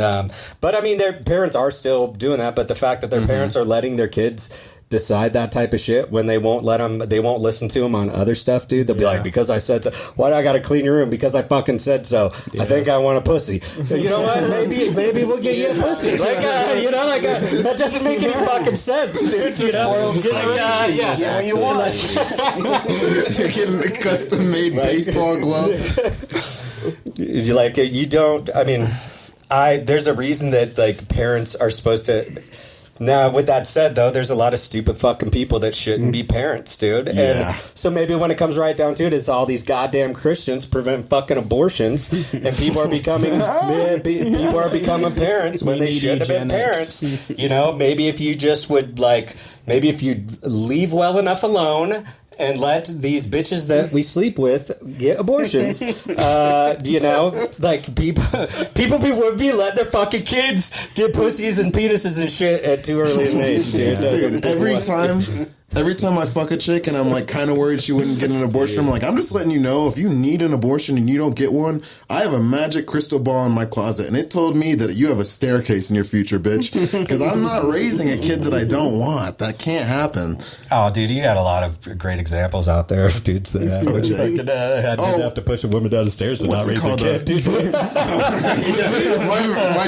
but I mean, their parents are still doing that, but the fact that their parents are letting their kids decide that type of shit when they won't listen to them on other stuff, dude. They'll be like, because I said so. Why do I gotta clean your room? Because I fucking said so. I think I want a pussy. You know what? Maybe we'll get you a pussy. Like, that doesn't make any fucking sense, dude. Yeah, you want Getting a custom made baseball glove. You don't. I mean, there's a reason that like parents are supposed to. Now, with that said, though, there's a lot of stupid fucking people that shouldn't be parents, dude. Yeah. And so maybe when it comes right down to it, it's all these goddamn Christians prevent fucking abortions, and people are becoming parents when they shouldn't have been parents. Maybe if you just would maybe if you leave well enough alone. And let these bitches that we sleep with get abortions. Like people would be letting their fucking kids get pussies and penises and shit at too early an age, dude. Dude, every time I fuck a chick and I'm like kind of worried she wouldn't get an abortion, I'm like, I'm just letting you know, if you need an abortion and you don't get one, I have a magic crystal ball in my closet, and it told me that you have a staircase in your future, bitch. Because I'm not raising a kid that I don't want. That can't happen. Oh, dude, you got a lot of great examples out there of dudes that have have to push a woman down the stairs and not raise a kid, dude. my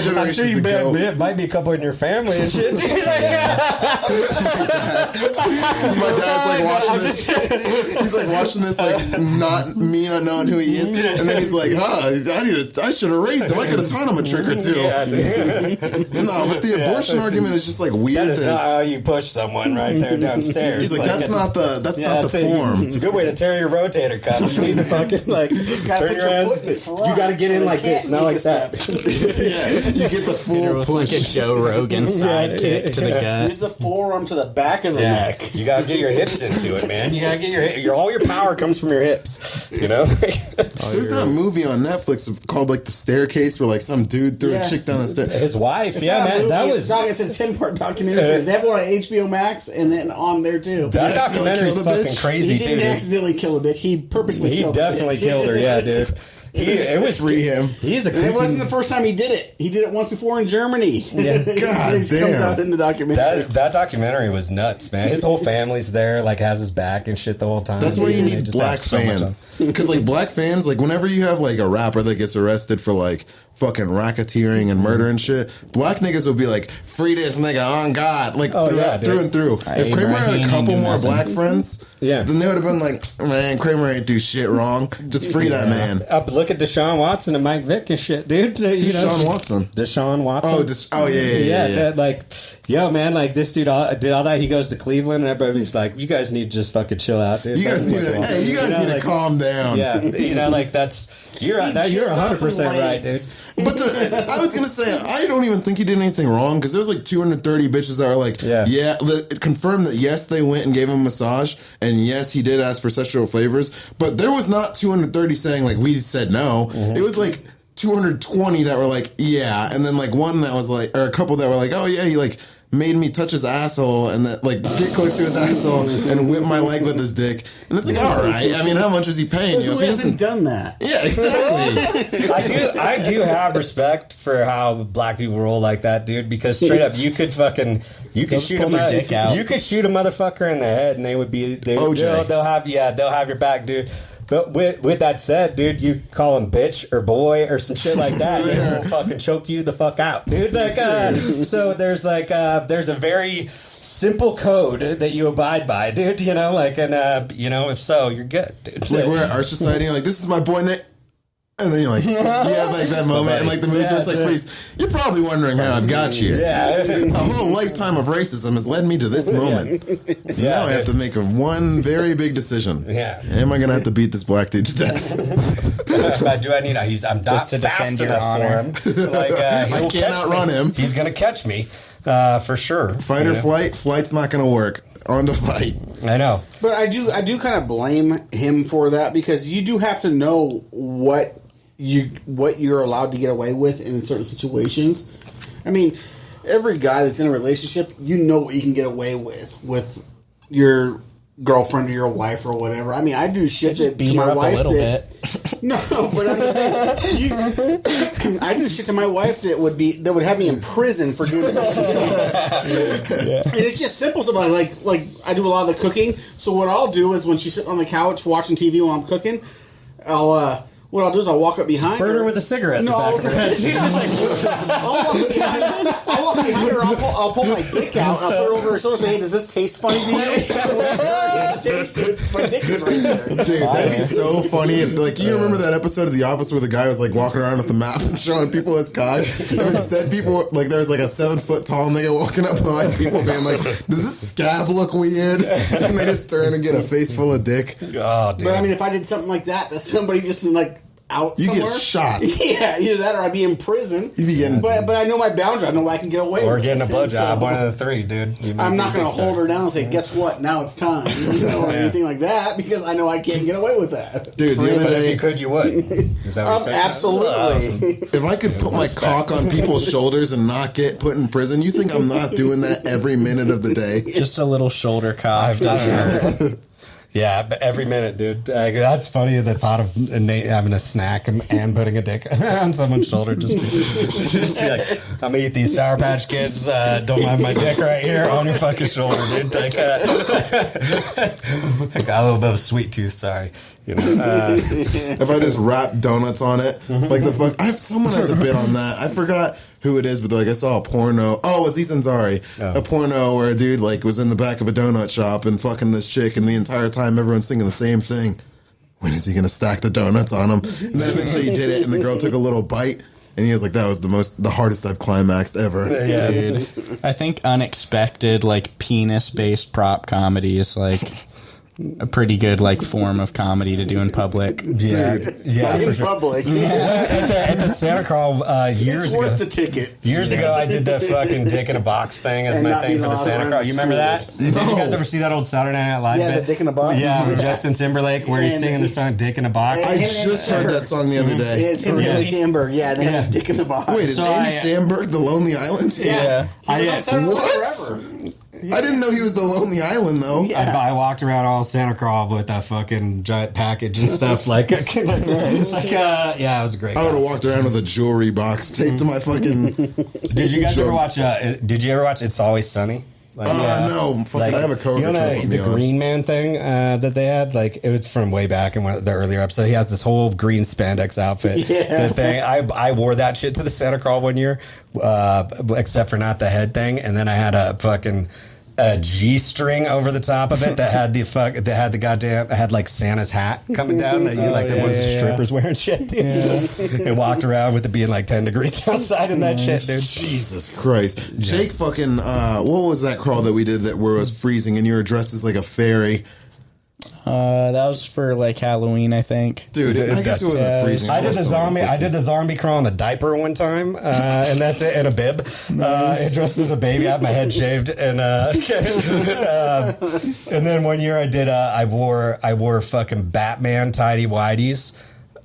generation's the goat. It might be a couple in your family and shit, dude. My dad's like watching this. He's like watching this, like not me not knowing who he is, and then he's like, I should have raised him. I could have taught him a trick or two. No, but the abortion argument is just like weird. That is not how you push someone right there downstairs. He's like, that's not the form. It's a good way to tear your rotator cuff. You need to fucking turn your hand. You got to get in like this, not like that. Yeah, you get the full With push. like a Joe Rogan sidekick to the gut. Use the forearm to the back of the neck. You gotta get your hips into it, man. You gotta get your all your power comes from your hips. There's that movie on Netflix called like The Staircase, where like some dude threw a chick down the stairs. His wife, It's a 10-part documentary series. They have one on HBO Max and then on there too. that documentary is kill the fucking bitch? crazy, He didn't dude. accidentally kill a bitch. He purposely killed He definitely the bitch. killed her, yeah, dude. It was Free him. He's a And it wasn't the first time he did it. He did it once before in Germany. God It comes damn. out in the documentary. that documentary was nuts, man. His whole family's there, like has his back and shit the whole time. That's why you And they need just black have so much fans. Because, like, black fans, like, whenever you have, like, a rapper that gets arrested for, like, fucking racketeering and murder and shit, black niggas will be like, free this nigga on God. Like, Oh, yeah, dude. through and through. If Kramer had Raheem a ain't couple do more nothing. black friends, then they would have been like, man, Kramer ain't do shit wrong. Just free that man. Look at Deshaun Watson and Mike Vick and shit, dude. You know, Deshaun Watson. Deshaun Watson. Yeah. That, like, yo, man, like this dude did all that. He goes to Cleveland, and everybody's like, "You guys need to just fucking chill out, dude." You guys need to, Like, you guys need to like, calm down. Yeah, you know, like you're 100% right, dude. But I was gonna say, I don't even think he did anything wrong because there's like 230 bitches that are like, it confirmed that yes, they went and gave him a massage, and yes, he did ask for sexual favors, but there was not 230 saying like we said no. It was like 220 that were like yeah, and then like one that was like, or a couple that were like, oh yeah, he like made me touch his asshole and that like get close to his asshole and whip my leg with his dick, and it's like, all right, I mean, how much was he paying you? Who If he hasn't doesn't- done that? Yeah, exactly. I do have respect for how black people roll like that, dude. Because straight up, you could shoot pull their dick out. You could shoot a motherfucker in the head, and they would be OJ. They'll have your back, dude. But with that said, dude, you call him bitch or boy or some shit like that, and he'll fucking choke you the fuck out, dude. Like, so there's a very simple code that you abide by, dude. You know, like, and you know, if so, you're good, dude. Like we're at our society, and like, this is my boy Nick. And then you're like, you have like that moment, and like the movies where it's like, freeze. You're probably wondering how I've got you. Yeah. A whole lifetime of racism has led me to this moment. Now I have to make one very big decision. Yeah. Am I going to have to beat this black dude to death? Do I need? I'm not Just to fast defend your enough honor. for him. Like, he I will can't catch outrun me. him. He's gonna catch me for sure. Fight or flight? Flight's not going to work. On to fight. I know. But I do kind of blame him for that because you do have to know what you're allowed to get away with in certain situations. I mean, every guy that's in a relationship, you know what you can get away with your girlfriend or your wife or whatever. I mean, I do shit that Beat to my her up wife a little that, bit. No, but I'm just saying, I do shit to my wife that would have me in prison for doing something. And it's just simple stuff. Like I do a lot of the cooking. So what I'll do is when she's sitting on the couch watching TV while I'm cooking, what I'll do is I'll walk up behind her. Burn her with a cigarette. in the No, back of her head. she's just like, I'll walk behind her, I'll pull my dick out, and I'll put it over her shoulder and say, hey, does this taste funny to you? Does it taste? It's my dick is right there. Dude, that'd be so funny. If, like, you remember that episode of The Office where the guy was like walking around with the map and showing people his cock? And instead, people like there was like a 7-foot tall nigga walking up behind people, being like, "Does this scab look weird?" And they just turn and get a face full of dick. Oh, dude. But I mean, if I did something like that somebody just like out You somewhere, get shot. Yeah, either that or I'd be in prison. You'd be getting- but I know my boundary. I know what I can get away or with. getting a blowjob. So, One of the three, dude. I'm not going to hold her down and say, guess what? Now it's time. Or anything like that because I know I can't get away with that. Dude, the other But if day, you could, you would. Is that what you're saying? Absolutely. if I could put my cock on people's shoulders and not get put in prison, you think I'm not doing that every minute of the day? Just a little shoulder cock. I've done it. Yeah, but every minute, dude. That's funny. The thought of Nate having a snack and putting a dick on someone's shoulder. Just be like, I'm gonna eat these Sour Patch Kids. Don't mind my dick right here on your fucking shoulder, dude. Like, I got a little bit of a sweet tooth. Sorry. You know, If I just wrap donuts on it, like the fuck. Someone has a bit on that. I forgot who it is, but like I saw a porno. Oh, it's Ethan Zari. A porno where a dude like was in the back of a donut shop and fucking this chick, and the entire time everyone's thinking the same thing. When is he gonna stack the donuts on him? And then eventually he did it, and the girl took a little bite, and he was like, "That was the hardest I've climaxed ever." yeah, Dude, I think unexpected, like, penis-based prop comedy is, like, a pretty good, like, form of comedy to do in public. yeah, yeah. In For sure. public. At the Santa Claus years It's ago. worth the ticket. Years ago, I did the fucking dick in a box thing as And my not thing being for the allowed Santa around Claus. the You remember that? schools. Did you guys ever see that old Saturday Night Live Yeah, bit? the dick in a box. Yeah, with Justin Timberlake, where he's And- singing the song "Dick in a Box." I just heard that song the other day. Yeah, it's from Andy Samberg. Yeah, they have a dick in the box. Wait, is So Andy I- Samberg the Lonely Island? Yeah. He was on Saturday Night Live What? forever. I didn't know he was the Lonely Island though. Yeah. I walked around all Santa Claus with a fucking giant package and stuff. Yeah, it was a great. I would have walked around with a jewelry box taped to my fucking. Did you guys ever watch? Did you ever watch It's Always Sunny? Like, no, fucking, I have a coworker. You know the Green Man thing that they had? Like, it was from way back in one of the earlier episodes. He has this whole green spandex outfit. Yeah. The thing. I wore that shit to the Santa Claus one year, except for not the head thing. And then I had a G-string over the top of it that had had like Santa's hat coming down that you the ones strippers wearing shit, dude. And walked around with it being like 10 degrees outside in that shit, dude. Jesus Christ. Jake fucking, what was that crawl that we did where it was freezing and you were dressed as like a fairy? That was for like Halloween, I think. Dude, I guess it wasn't freezing. I did the zombie crawl in a diaper one time, and that's it, and a bib. Dressed as a baby, I had my head shaved, and and then one year I wore fucking Batman tidy whities.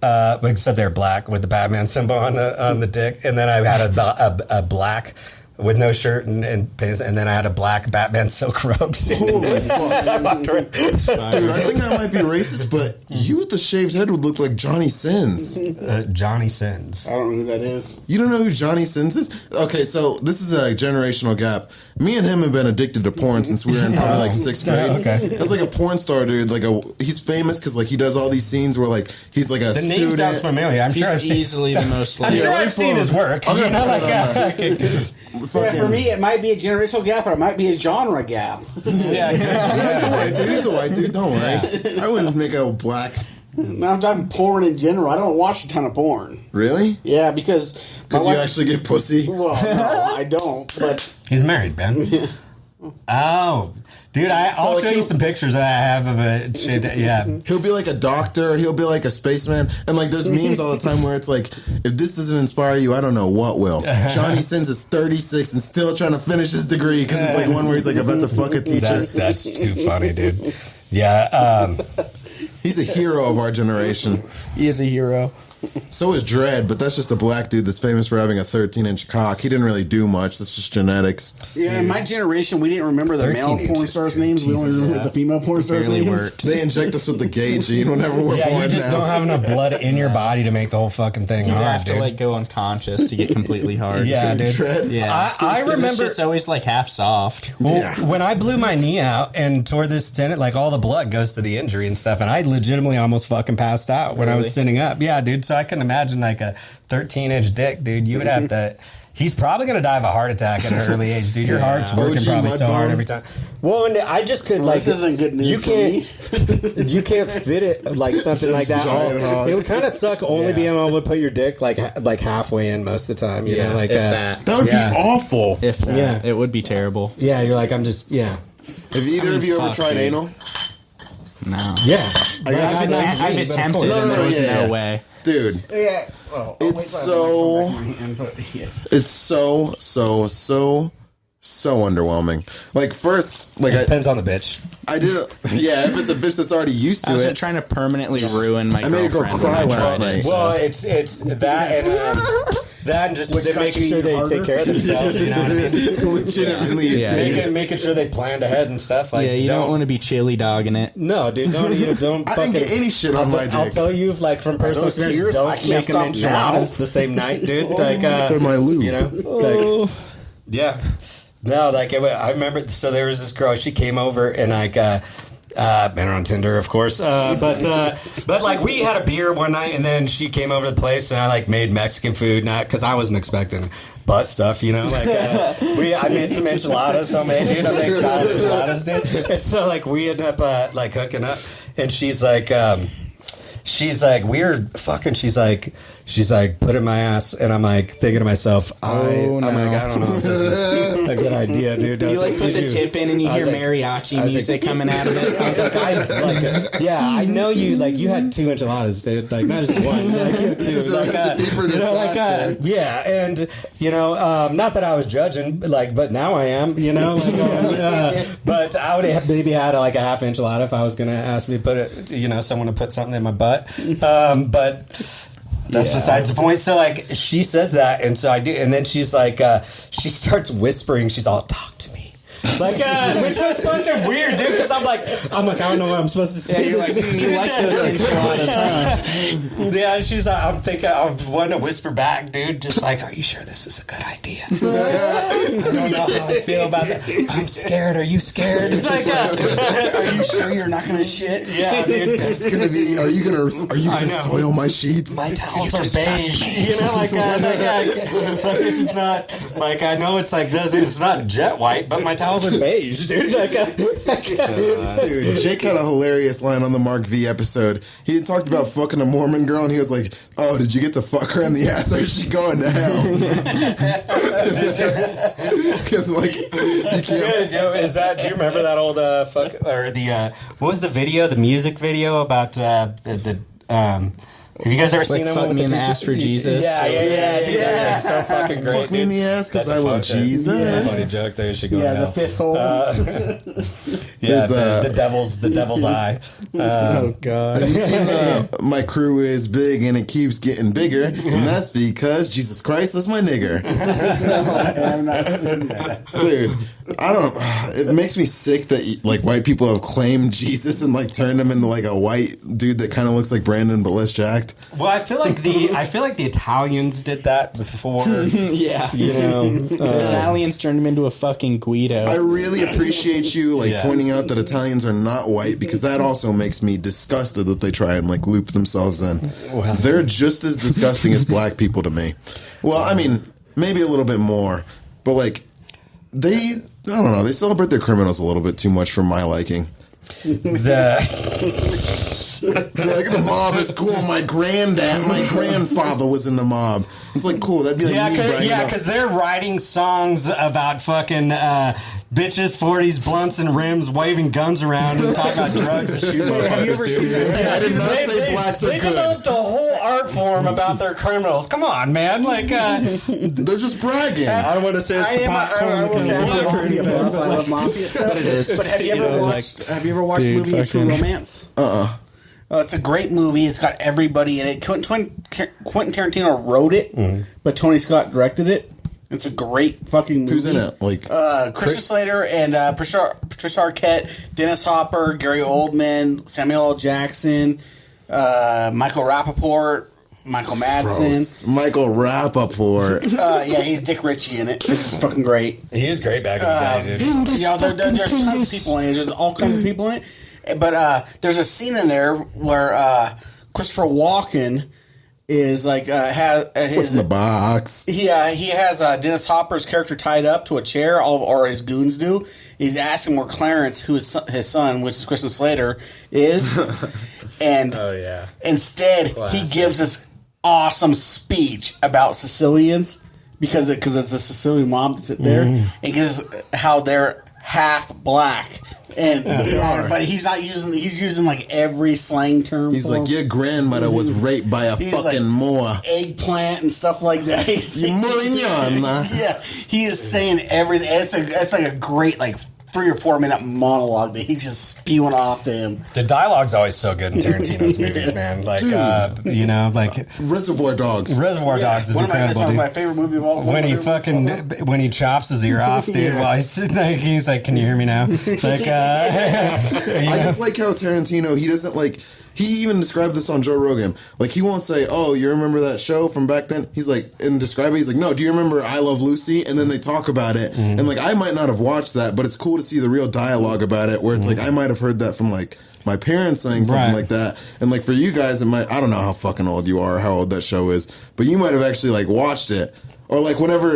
Except they're black with the Batman symbol on the dick, and then I had a black with no shirt and pants, and then I had a black Batman silk robe. Holy fuck. Dude, I think that might be racist, but you with the shaved head would look like Johnny Sins. Johnny Sins. I don't know who that is. You don't know who Johnny Sins is? Okay, so this is a generational gap. Me and him have been addicted to porn since we were in probably like 6th grade. Okay. That's like a porn star, dude. He's famous because like he does all these scenes where like he's like a The name student. sounds familiar. I'm He's sure I've seen. easily the most. I'm sure I've seen his work. I'm gonna put it Yeah, Fucking, for me, it might be a generational gap, or it might be a genre gap. Yeah. he's a white dude. He's a white dude. Don't worry. I wouldn't make a black. Now I'm talking porn in general. I don't watch a ton of porn. Really? Yeah, because Because you actually get pussy. Well, no, I don't. But He's married, Ben. Oh, dude, I'll like show you he'll- some pictures that I have of it. Shit, yeah. He'll be like a doctor. He'll be like a spaceman. And like there's memes all the time where it's like, if this doesn't inspire you, I don't know what will. Johnny Sins is 36 and still trying to finish his degree because it's like one where he's like about to fuck a teacher. That's too funny, dude. Yeah. He's a hero of our generation. He is a hero. So is Dredd, but that's just a black dude that's famous for having a 13-inch cock. He didn't really do much. That's just genetics. yeah, in my generation, we didn't remember the 13 male porn inches, stars' dude. names. We only Jesus, remembered the female porn stars' Barely names. works. They inject us with the gay gene whenever we're Yeah, born you just now. don't have enough blood in your body to make the whole fucking thing You hard, have to dude. like go unconscious to get completely hard. Yeah, dude. Dredd? Yeah. I 'Cause remember- it's always like half soft. Yeah. When I blew my knee out and tore this tendon, like all the blood goes to the injury and stuff, and I legitimately almost fucking passed out when I was Really? sitting up. Yeah, dude. So I can imagine like a 13-inch dick, dude. You would have to. He's probably going to die of a heart attack at an early age, dude. Your heart's working OG probably so Mudbone. hard every time. Well, and I just could like. this isn't good news You for me. can't. You can't fit it like something like that. Giant hog. It would kind of suck only being able to put your dick like halfway in most of the time. You know, like if that. That would Yeah. be awful. If that, Yeah. it would be terrible. Yeah, you're like I'm just Have either of you ever fuck, tried dude. anal? No. yeah. I've attempted No, and there was yeah. no way. Dude, Yeah. Well, it's so underwhelming. Like first, like Depends on the bitch. I did it. Yeah, if it's a bitch that's already used I to wasn't it. trying to permanently ruin my I made a girl girlfriend. cry when I last tried it. night. Well, it's that and just making sure they take care of themselves. You know what I mean? Legitimately, Yeah. Making sure they planned ahead and stuff. Like, Yeah, you don't want to be chili dogging it. No, dude, don't I didn't fucking. get any shit on my dick. I'll tell you, like from personal Those experience, tears, I don't can't make them stop now. enchiladas the same night, dude. Like, They're my lube. you know, like, yeah. No, like I remember. So there was this girl. She came over and like. Met her on Tinder, of course. But like we had a beer one night, and then she came over to the place, and I like made Mexican food, not because I wasn't expecting butt stuff, you know. Like I made some enchiladas, homemade, dude. I make child enchiladas, dude. And so like we ended up like hooking up, and she's like weird fucking. She's like put in my ass, and I'm like thinking to myself, I'm like I don't know if this is a good idea, dude. You like put the tip in and you I was hear like- mariachi I was music like- coming out of it. I was like, yeah, I know you. Like, you had 2 enchiladas, dude. Like, not just one. Like, you had 2. This is a Like, recipe for you know, like, disaster. yeah, and you know, not that I was judging, like, but now I am. You know, like, but I would have maybe had like a half enchilada if I was going to ask me to put it. You know, someone to put something in my butt. But. That's besides the point. So, like, she says that, and so I do. And then she's like, she starts whispering. She's all, talk to me. Like, which was fucking weird, dude. Because I'm like, I don't know what I'm supposed to say. Yeah, you're like, you like those enchiladas, huh? Yeah, she's like, I'm thinking, I want to whisper back, dude. Just like, are you sure this is a good idea? I don't know how I feel about that. I'm scared. Are you scared? Like, Are you sure you're not gonna shit? yeah, dude. It's gonna be. Are you gonna soil my sheets? My towels are beige. You know, like this is not like I know it's like it's not jet white, but my towels are beige, dude. Dude, Jake had a hilarious line on the Mark V episode. He had talked about fucking a Mormon girl, and he was like, "Oh, did you get to fuck her in the ass, or is she going to hell?" Because like, you can't. Do you remember that old what was the video? The music video about have you guys ever seen Like, that fuck one? me in the ass for Jesus. Yeah. It's so fucking great. Fuck me in the ass because That's I a love fuck joke. Jesus. That's a funny joke. There you should go. Yeah, now. the fifth hole. Yeah, There's the devil's eye. Oh God. Have you seen my crew is big and it keeps getting bigger, and that's because Jesus Christ is my nigger. I'm not seeing that. Dude, I don't. It makes me sick that like white people have claimed Jesus and like turned him into like a white dude that kind of looks like Brandon but less jacked. Well, I feel like the Italians did that before. Yeah. You know, Italians turned him into a fucking Guido. I really appreciate you like Yeah. pointing out that Italians are not white because that also makes me disgusted that they try and like loop themselves in. Well. They're just as disgusting as black people to me. Well, I mean, maybe a little bit more, but like I don't know, they celebrate their criminals a little bit too much for my liking. They're like, the mob is cool. My grandfather was in the mob. It's like, cool. That'd be like me bragging about- because they're writing songs about fucking bitches, 40s, blunts, and rims, waving guns around and talking about drugs and shooting motherfuckers. Have you ever seen that? Hey, I did not say blacks are They good. developed a whole art form about their criminals. Come on, man. Like, They're just bragging. I don't want to say it's the popcorn. will say I'm not mafia buff. I love mafia stuff. But it is. But have you ever watched? Have you ever watched the dude, movie A True fucking- Romance? Oh, it's a great movie. It's got everybody in it. Quentin Tarantino wrote it, but Tony Scott directed it. It's a great fucking movie. Who's in it? Like, Christian Slater and Patricia Arquette, Dennis Hopper, Gary Oldman, Samuel L. Jackson, Michael Rappaport, Michael Madsen. gross. Michael Rappaport. Yeah, he's Dick Ritchie in it. It's fucking great. He is great back in the day, dude. You know, there's tons of people in it. There's all kinds of people in it. But there's a scene in there where Christopher Walken is like has What's in the box? he has Dennis Hopper's character tied up to a chair, or his goons do. He's asking where Clarence, who is his son, which is Christian Slater, is, and Oh, yeah. instead Classic. he gives this awesome speech about Sicilians because it's a Sicilian mob that's there, and gives how they're half black. And but he's not using. He's using like every slang term. He's for like, them. your grandmother was raped by a He's fucking like, Moor. eggplant and stuff like that. He's You mignon. yeah, he is saying everything. It's like a great like 3 or 4 minute monologue that he's just spewing off to him. The dialogue's always so good in Tarantino's movies, man. Like, you know, like Reservoir Dogs. Reservoir Dogs is One of my, incredible, that's dude. my favorite movie of all. When he when he chops his ear off, dude, Yeah. while he's like, "Can you hear me now?" Like, I just like how Tarantino, he doesn't like, he even described this on Joe Rogan. Like, he won't say, oh, you remember that show from back then? He's like, and describe it, he's like, no, do you remember I Love Lucy? And then they talk about it. And like, I might not have watched that, but it's cool to see the real dialogue about it, where it's like, I might have heard that from like my parents saying something Right. like that. And like, for you guys, it might, I don't know how fucking old you are or how old that show is, but you might have actually like watched it. Or like whenever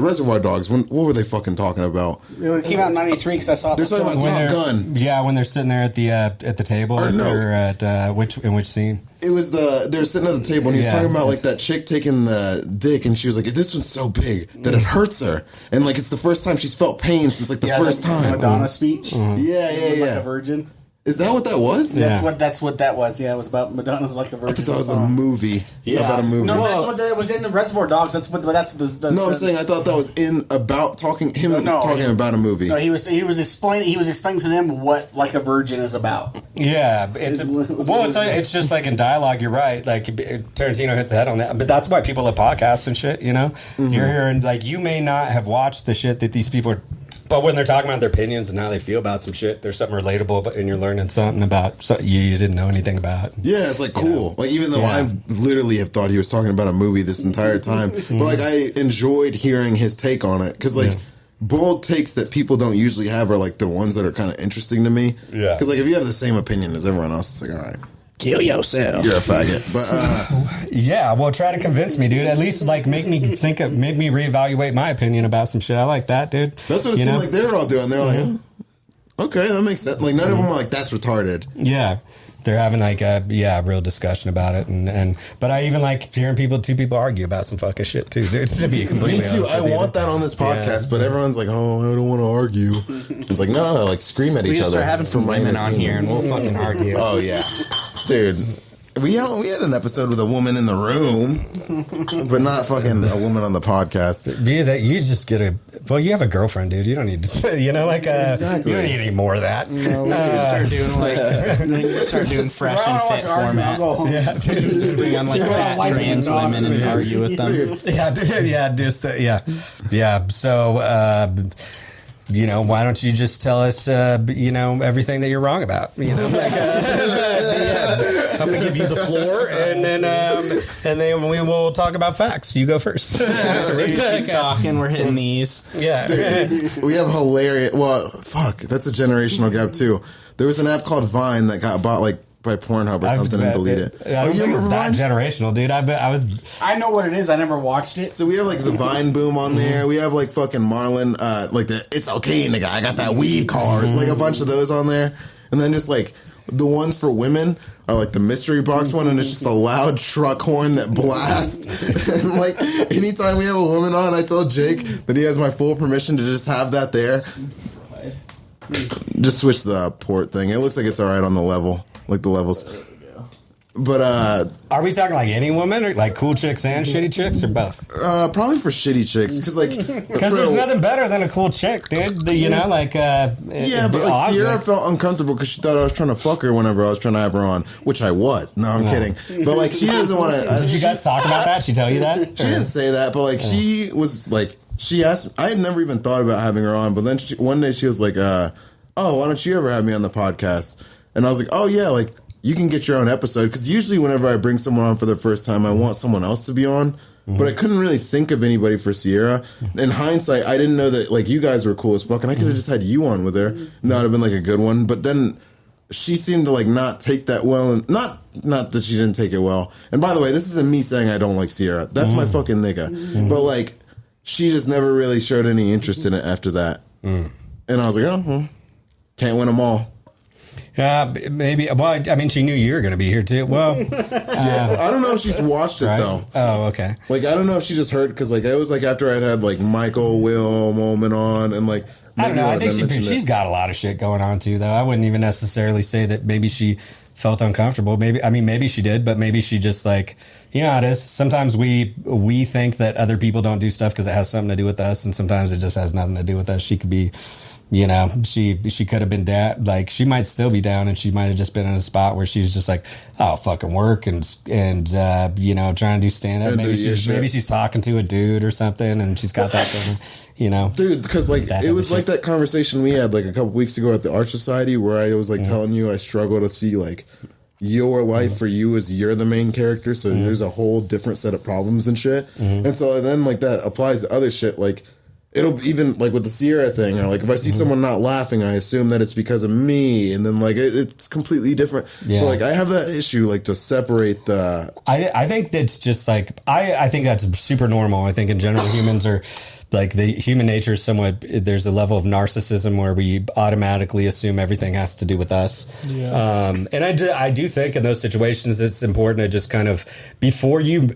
Reservoir Dogs, what were they fucking talking about? It came out in '93 because I saw it. They're talking about Top they're Gun. Yeah, when they're sitting there at the table, Or no. or at which scene? It was they're sitting at the table and he was Yeah. talking about like that chick taking the dick and she was like, this one's so big that it hurts her. And like, it's the first time she's felt pain since like the first the time. Madonna speech. Yeah, Like yeah. a virgin. Is that what that was? Yeah. That's what that was. Yeah, it was about Madonna's like a I virgin. thought that was a song. movie. Yeah. About a movie. No, that's what it was in the Reservoir Dogs. That's the. No, I'm saying I thought that was talking about a movie. No, he was explaining to them what Like a Virgin is about. Yeah, it's just like in dialogue. You're right. Like Tarantino hits the head on that. But that's why people have podcasts and shit. You know, you're hearing like you may not have watched the shit that these people are But when they're talking about their opinions and how they feel about some shit, there's something relatable, and you're learning something about something you didn't know anything about. Yeah, it's like cool. Like even though I literally have thought he was talking about a movie this entire time, but like I enjoyed hearing his take on it because like bold takes that people don't usually have are like the ones that are kind of interesting to me. Yeah, because like if you have the same opinion as everyone else, it's like all right. Kill yourself. You're a faggot. But yeah, well, try to convince me, dude. At least like make me reevaluate my opinion about some shit. I like that, dude. That's what it seemed like they were all doing. They're like, okay, that makes sense. Like none of them are like, that's retarded. Yeah. They're having like a real discussion about it, and but I even like hearing two people argue about some fucking shit too, dude. To be completely Me too. honest I with you. want that on this podcast, but everyone's like, "Oh, I don't want to argue." It's like, no, like scream at each just other. start having some for my women on entertainment. here, and we'll fucking argue. Oh yeah, dude. We had an episode with a woman in the room, but not fucking a woman on the podcast. You just get you have a girlfriend, dude. You don't need to say, Exactly. You don't need any more of that. No, we need to start doing fresh and fit format. Yeah, dude. Just bring on like fat trans women and argue with them. Yeah, dude. Yeah, just yeah. So, why don't you just tell us, everything that you're wrong about? I'm gonna give you the floor, and then we will talk about facts. You go first. She's talking. We're hitting these. Yeah, Dude, we have hilarious. Well, fuck, that's a generational gap too. There was an app called Vine that got bought like by Pornhub or something and deleted. I don't think it's that generational, dude. I know what it is. I never watched it. So we have like the Vine boom on there. We have like fucking Marlon, like the It's Okay nigga, I got that weed card. Like a bunch of those on there. And then just like the ones for women are like the mystery box one, and it's just a loud truck horn that blasts. And like anytime we have a woman on, I told Jake that he has my full permission to just have that there. Just switch the port thing. It looks like it's all right on the level, like the levels. But are we talking like any woman, or like cool chicks and shitty chicks, or both? Probably for shitty chicks, because there's nothing better than a cool chick, dude. Yeah, but like Sierra felt uncomfortable because she thought I was trying to fuck her whenever I was trying to have her on, which I was. No, I'm kidding. But like she doesn't want to. Did you guys talk about that? She tell you that? She didn't say that, but like she was like, she asked. I had never even thought about having her on, but then one day she was like, "Oh, why don't you ever have me on the podcast?" And I was like, "Oh yeah, like." You can get your own episode, because usually whenever I bring someone on for the first time, I want someone else to be on, but I couldn't really think of anybody for Sierra. In hindsight, I didn't know that like you guys were cool as fuck, and I could have just had you on with her, and that would have been like a good one. But then she seemed to like not take that well, and not that she didn't take it well. And by the way, this isn't me saying I don't like Sierra. That's my fucking nigga. But like she just never really showed any interest in it after that. And I was like, oh, well, can't win them all. Yeah, maybe. Well, I mean, she knew you were going to be here too. Well, I don't know if she's watched it though. Oh, okay. Like I don't know if she just heard, because like it was like after I'd had like Michael Will moment on, and like I don't know. I think she's got a lot of shit going on too, though. I wouldn't even necessarily say that maybe she felt uncomfortable. Maybe she did, but maybe she just like, you know how it is. Sometimes we think that other people don't do stuff because it has something to do with us, and sometimes it just has nothing to do with us. She could be. She could have been down, like she might still be down, and she might have just been in a spot where she was just like, oh, fucking work and trying to do stand up. Maybe she's talking to a dude or something, and she's got that thing, dude. Because like it was like that conversation we had like a couple weeks ago at the Art Society, where I was like telling you I struggle to see like your life for you as you're the main character, so there's a whole different set of problems and shit, and so then like that applies to other shit like. It'll even like with the Sierra thing, or like if I see someone not laughing, I assume that it's because of me, and then like it's completely different. Yeah. But, like I have that issue, like to separate the. I think that's just like I think that's super normal. I think in general humans are like the human nature is somewhat. There's a level of narcissism where we automatically assume everything has to do with us. Yeah. And I do think in those situations it's important to just kind of before you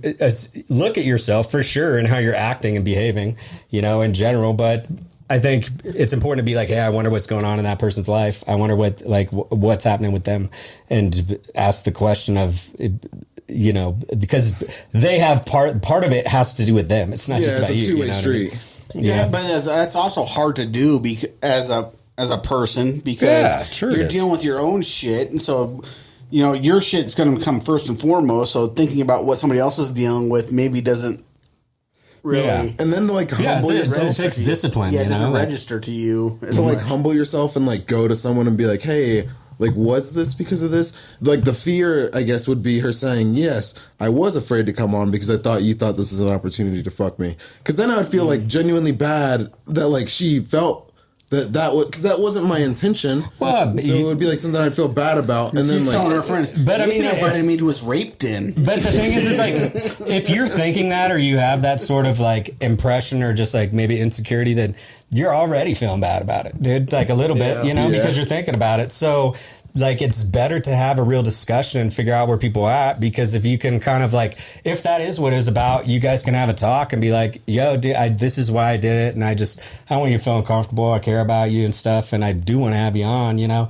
look at yourself for sure and how you're acting and behaving, in general. But I think it's important to be like, hey, I wonder what's going on in that person's life. I wonder what's happening with them, and ask the question of. Because they have part of it has to do with them. It's not just about you. It's a two-way street. Yeah, but that's also hard to do as a person, because you're dealing with your own shit, and so your shit's going to come first and foremost. So thinking about what somebody else is dealing with maybe doesn't really. Yeah. And then to like humble it yourself. takes discipline. Yeah, it you know, doesn't like- register to you. as To like much. humble yourself and like go to someone and be like, hey, like, was this because of this? Like, the fear, I guess, would be her saying, yes, I was afraid to come on because I thought you thought this was an opportunity to fuck me. Because then I would feel like genuinely bad that like she felt that would, because that wasn't my intention. Well, so it would be like something I'd feel bad about. And then She's telling her like, friends, But I mean, Nathan invited it's- me to his rape den. But the thing is like, if you're thinking that or you have that sort of like impression or just like maybe insecurity, then you're already feeling bad about it, dude. Like a little bit, you know, Yeah. because you're thinking about it. So like, it's better to have a real discussion and figure out where people are at, because if you can kind of like, if that is what it was about, you guys can have a talk and be like, yo, dude, this is why I did it. And I don't want you feeling comfortable. I care about you and stuff. And I do want to have you on, you know.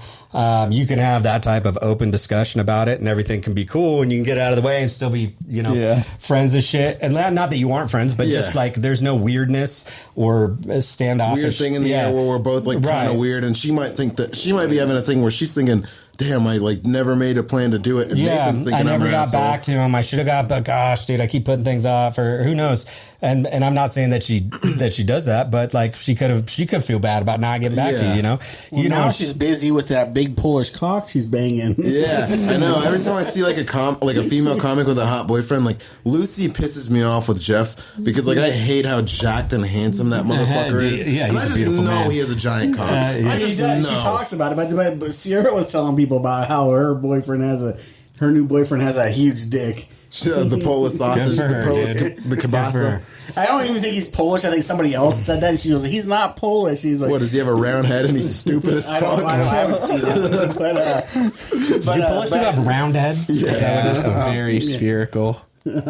You can have that type of open discussion about it and everything can be cool and you can get out of the way and still be, you know, Yeah. friends and shit. And not that you aren't friends, but Yeah. just like there's no weirdness or standoffish. weird thing in the air where we're both like kind of Right. weird, and she might think that she might be having a thing where she's thinking, damn, I like never made a plan to do it. And Yeah, Nathan's thinking I never I'm an got asshole. back to him. I should have got, but gosh, dude, I keep putting things off, or who knows. And I'm not saying that she does that, but like she could feel bad about not getting back to Yeah. you. You know, Well, now she's busy with that big Polish cock she's banging. Yeah, I know. Every time I see like a female comic with a hot boyfriend, like Lucy pisses me off with Jeff because like I hate how jacked and handsome that motherfucker is. Yeah, and he's I a just beautiful know man. he has a giant cock. I He just does. know. She talks about it, but Sierra was telling people about how her new boyfriend has a huge dick. The Polish sausage, for her, the kielbasa. I don't even think he's Polish. I think somebody else said that. And she goes, "He's not Polish." He's like, What, does he have a round head and he's stupid as I fuck? haven't seen that. But Do Polish people have round heads? Very spherical.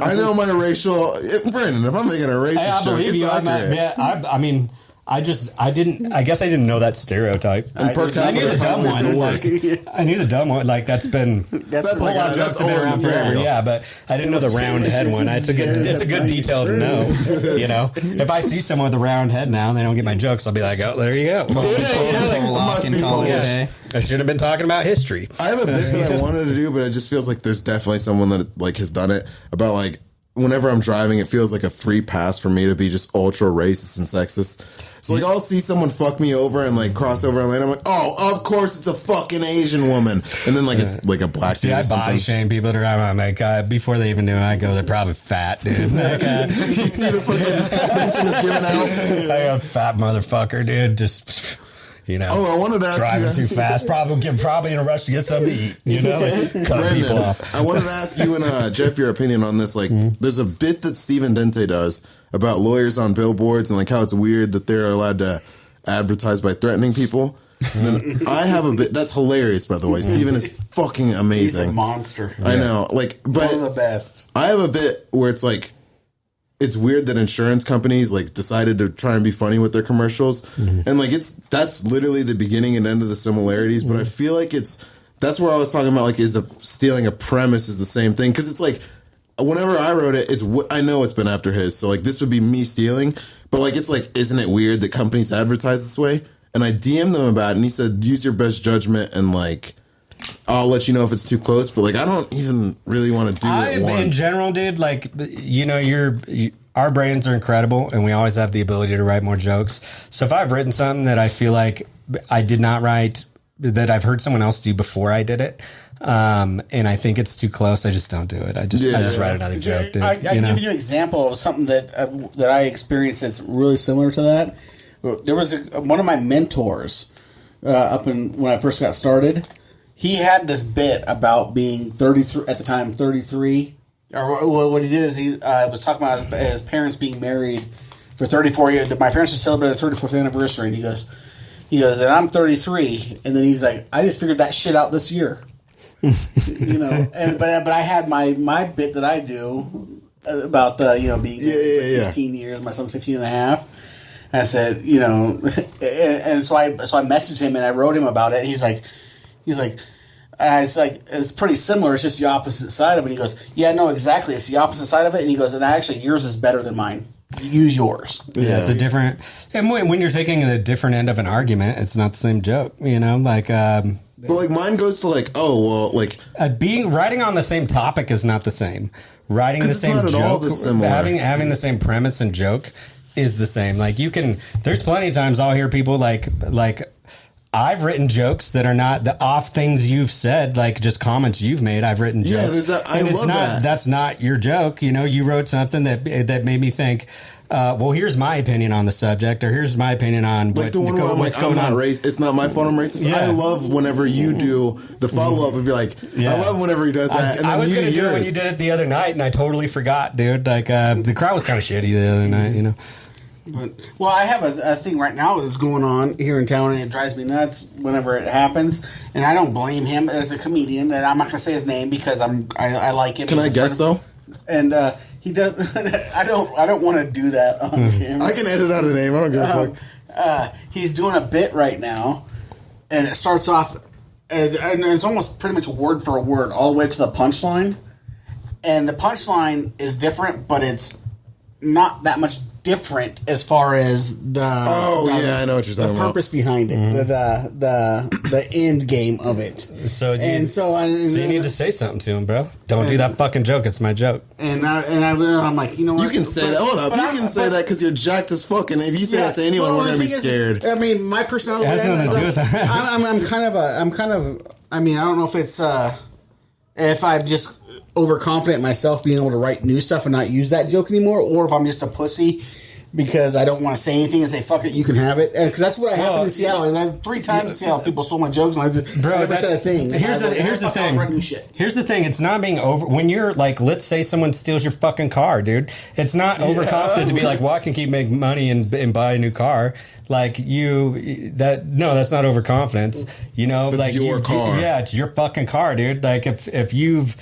I know my racial. Brandon, if I'm making a racist I joke, believe it's you. accurate. I mean, I guess I didn't know that stereotype. And per I knew capita the dumb time is the one. worst. I knew the dumb one. Like that's been That's like jokes that's have been old around forever. material. Yeah, but I didn't know the round head one. It's a good detail to know. You know, if I see someone with a round head now and they don't get my jokes, I'll be like, oh, there you go. Must be Polish. I should have been talking about history. I have a bit that I wanted to do, but it just feels like there's definitely someone that like has done it about like whenever I'm driving, it feels like a free pass for me to be just ultra racist and sexist. So like I'll see someone fuck me over and like cross over a lane. I'm like, oh, of course it's a fucking Asian woman, and then like it's like a black dude See, or I body something. shame people that are around. I'm like, before they even knew it, I go, they're probably fat, dude. Like, You see the fucking suspension is given out. I a fat motherfucker, dude. Just, you know. Oh, I wanted to ask driving you. too fast, probably in a rush to get something to eat. You know, like cut people Brandon, off. I wanted to ask you and Jeff your opinion on this. Like, there's a bit that Steven Dente does about lawyers on billboards and like how it's weird that they're allowed to advertise by threatening people. And then I have a bit that's hilarious, by the way. Steven is fucking he's a amazing. monster. I know, like, but One of the best. I have a bit where it's like it's weird that insurance companies like decided to try and be funny with their commercials, and like that's literally the beginning and end of the similarities. But I feel like that's where I was talking about like stealing a premise is the same thing, because it's like whenever I wrote it, I know it's been after his, so like this would be me stealing, but like it's like, isn't it weird that companies advertise this way? And I DM'd them about it, and he said use your best judgment and like I'll let you know if it's too close, but like I don't even really want to do it once. In general, dude, like, you know, our brains are incredible and we always have the ability to write more jokes. So if I've written something that I feel like I did not write, that I've heard someone else do before I did it, and I think it's too close, I just don't do it. I just write another joke, dude. I you know? give you an example of something that I experienced that's really similar to that. There was one of my mentors when I first got started. He had this bit about being 33 at the time, 33. Or what he did is he was talking about his parents being married for 34 years. My parents just celebrated their 34th anniversary, and he goes, and I'm 33, and then he's like, I just figured that shit out this year. You know, but I had my bit that I do about the being married for 16 years. My son's 15 and a half. And I said, and so I messaged him and I wrote him about it. And he's like, it's pretty similar. It's just the opposite side of it. And he goes, yeah, no, exactly. It's the opposite side of it. And he goes, and actually, yours is better than mine. Use yours. Yeah, it's a different. And when you're taking the different end of an argument, it's not the same joke. You know, like But like mine goes to like, oh well, like writing on the same topic is not the same. Writing the 'cause it's same not at all joke, the similar. having the same premise and joke is the same. Like there's plenty of times I'll hear people like I've written jokes that are not the off things you've said, like just comments you've made. I've written jokes. Yeah, there's that. I love that. That's not your joke. You know, you wrote something that made me think. Well, here's my opinion on the subject, or here's my opinion on like the one where I'm like, I'm not racist. It's not my fault I'm racist. Yeah. I love whenever you do the follow up and be like, I love whenever he does that. And I then was you going to do it when you did it the other night, and I totally forgot, dude. Like the crowd was kind of shitty the other night, you know. But, well, I have a thing right now that's going on here in town, and it drives me nuts whenever it happens. And I don't blame him as a comedian, and I'm not going to say his name because I like him. Can I guess though? And he does. I don't want to do that on him. I can edit out a name. I don't give a fuck. He's doing a bit right now, and it starts off, and it's almost pretty much word for word all the way to the punchline. And the punchline is different, but it's not that much different as far as the I know what you're talking the about. purpose behind it, the end game of it. So you need to say something to him, bro. Don't do that fucking joke. It's my joke. And I'm like, you know what? You can say that. Hold up. You can say that because you're jacked as fuck. And if you say that to anyone, we're gonna be scared. I mean, my personality. It has nothing to do with that. I'm kind of. I mean, I don't know if it's if I'm just overconfident in myself being able to write new stuff and not use that joke anymore, or if I'm just a pussy because I don't want to say anything and say fuck it, you can have it. Because that's what happened in Seattle. And I, 3 times in Seattle, people stole my jokes, and I never said a thing. Here's the thing. Here's the thing. It's not being over. When you're like, let's say someone steals your fucking car, dude. It's not overconfident to be like, well, I can keep making money and buy a new car. Like that's not overconfidence. You know, It's like your car. Yeah, it's your fucking car, dude. Like if you've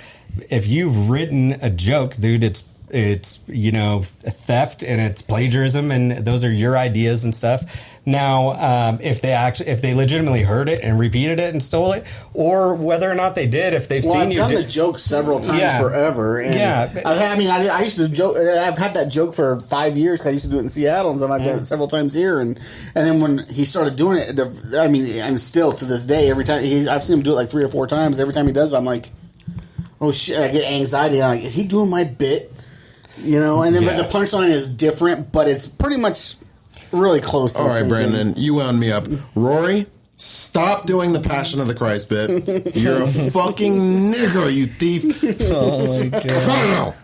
written a joke, dude, it's you know, theft and it's plagiarism, and those are your ideas and stuff. Now, if they legitimately heard it and repeated it and stole it, or whether or not they did, if they've seen you I've done the joke several times forever. And I used to joke. I've had that joke for 5 years because I used to do it in Seattle, and then I've done it several times here. And then when he started doing it, and still to this day, every time I've seen him do it like 3 or 4 times. Every time he does, I'm like, oh shit! I get anxiety. I'm like, is he doing my bit? You know, and then but the punchline is different, but it's pretty much really close to All the right, same Brandon, thing. you wound me up. Rory, stop doing the Passion of the Christ bit. You're a fucking nigger, you thief. Oh my god.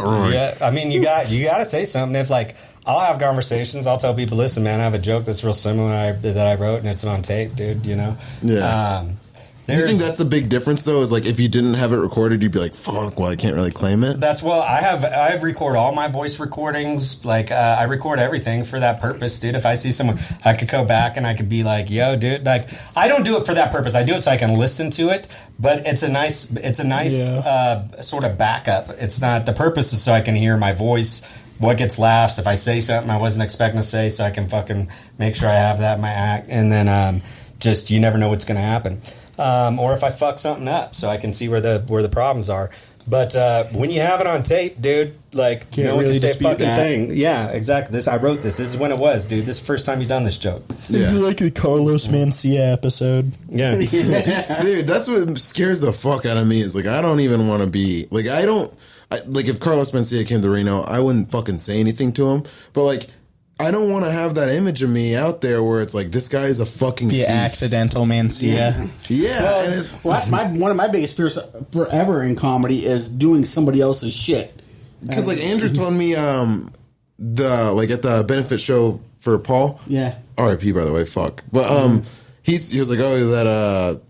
Rory. Yeah, I mean, you got to say something. If like, I'll have conversations. I'll tell people, listen, man, I have a joke that's real similar that I wrote, and it's on tape, dude. You know. Yeah. Do you think that's the big difference, though? Is like if you didn't have it recorded, you'd be like, "Fuck, well, I can't really claim it." I record all my voice recordings. Like I record everything for that purpose, dude. If I see someone, I could go back and I could be like, "Yo, dude," like I don't do it for that purpose. I do it so I can listen to it. But it's a nice sort of backup. It's not the purpose is so I can hear my voice. What gets laughs if I say something I wasn't expecting to say, so I can fucking make sure I have that in my act, and then just you never know what's going to happen. Or if I fuck something up, so I can see where the problems are. But when you have it on tape, dude, like Can't no one really can say a dispute fucking that. thing. Yeah, exactly. I wrote this. This is when it was, dude. This is the first time you've done this joke. Yeah. like the Carlos Mencia episode. Yeah. Dude, that's what scares the fuck out of me. Is like I don't even want to be like like if Carlos Mencia came to Reno, I wouldn't fucking say anything to him. But like I don't want to have that image of me out there where it's like this guy is a fucking The thief. accidental Mencia. Yeah, and it's, Well, that's one of my biggest fears forever in comedy is doing somebody else's shit. because like Andrew told me at the benefit show for Paul. Yeah. R.I.P. by the way, fuck. But he was like, oh, that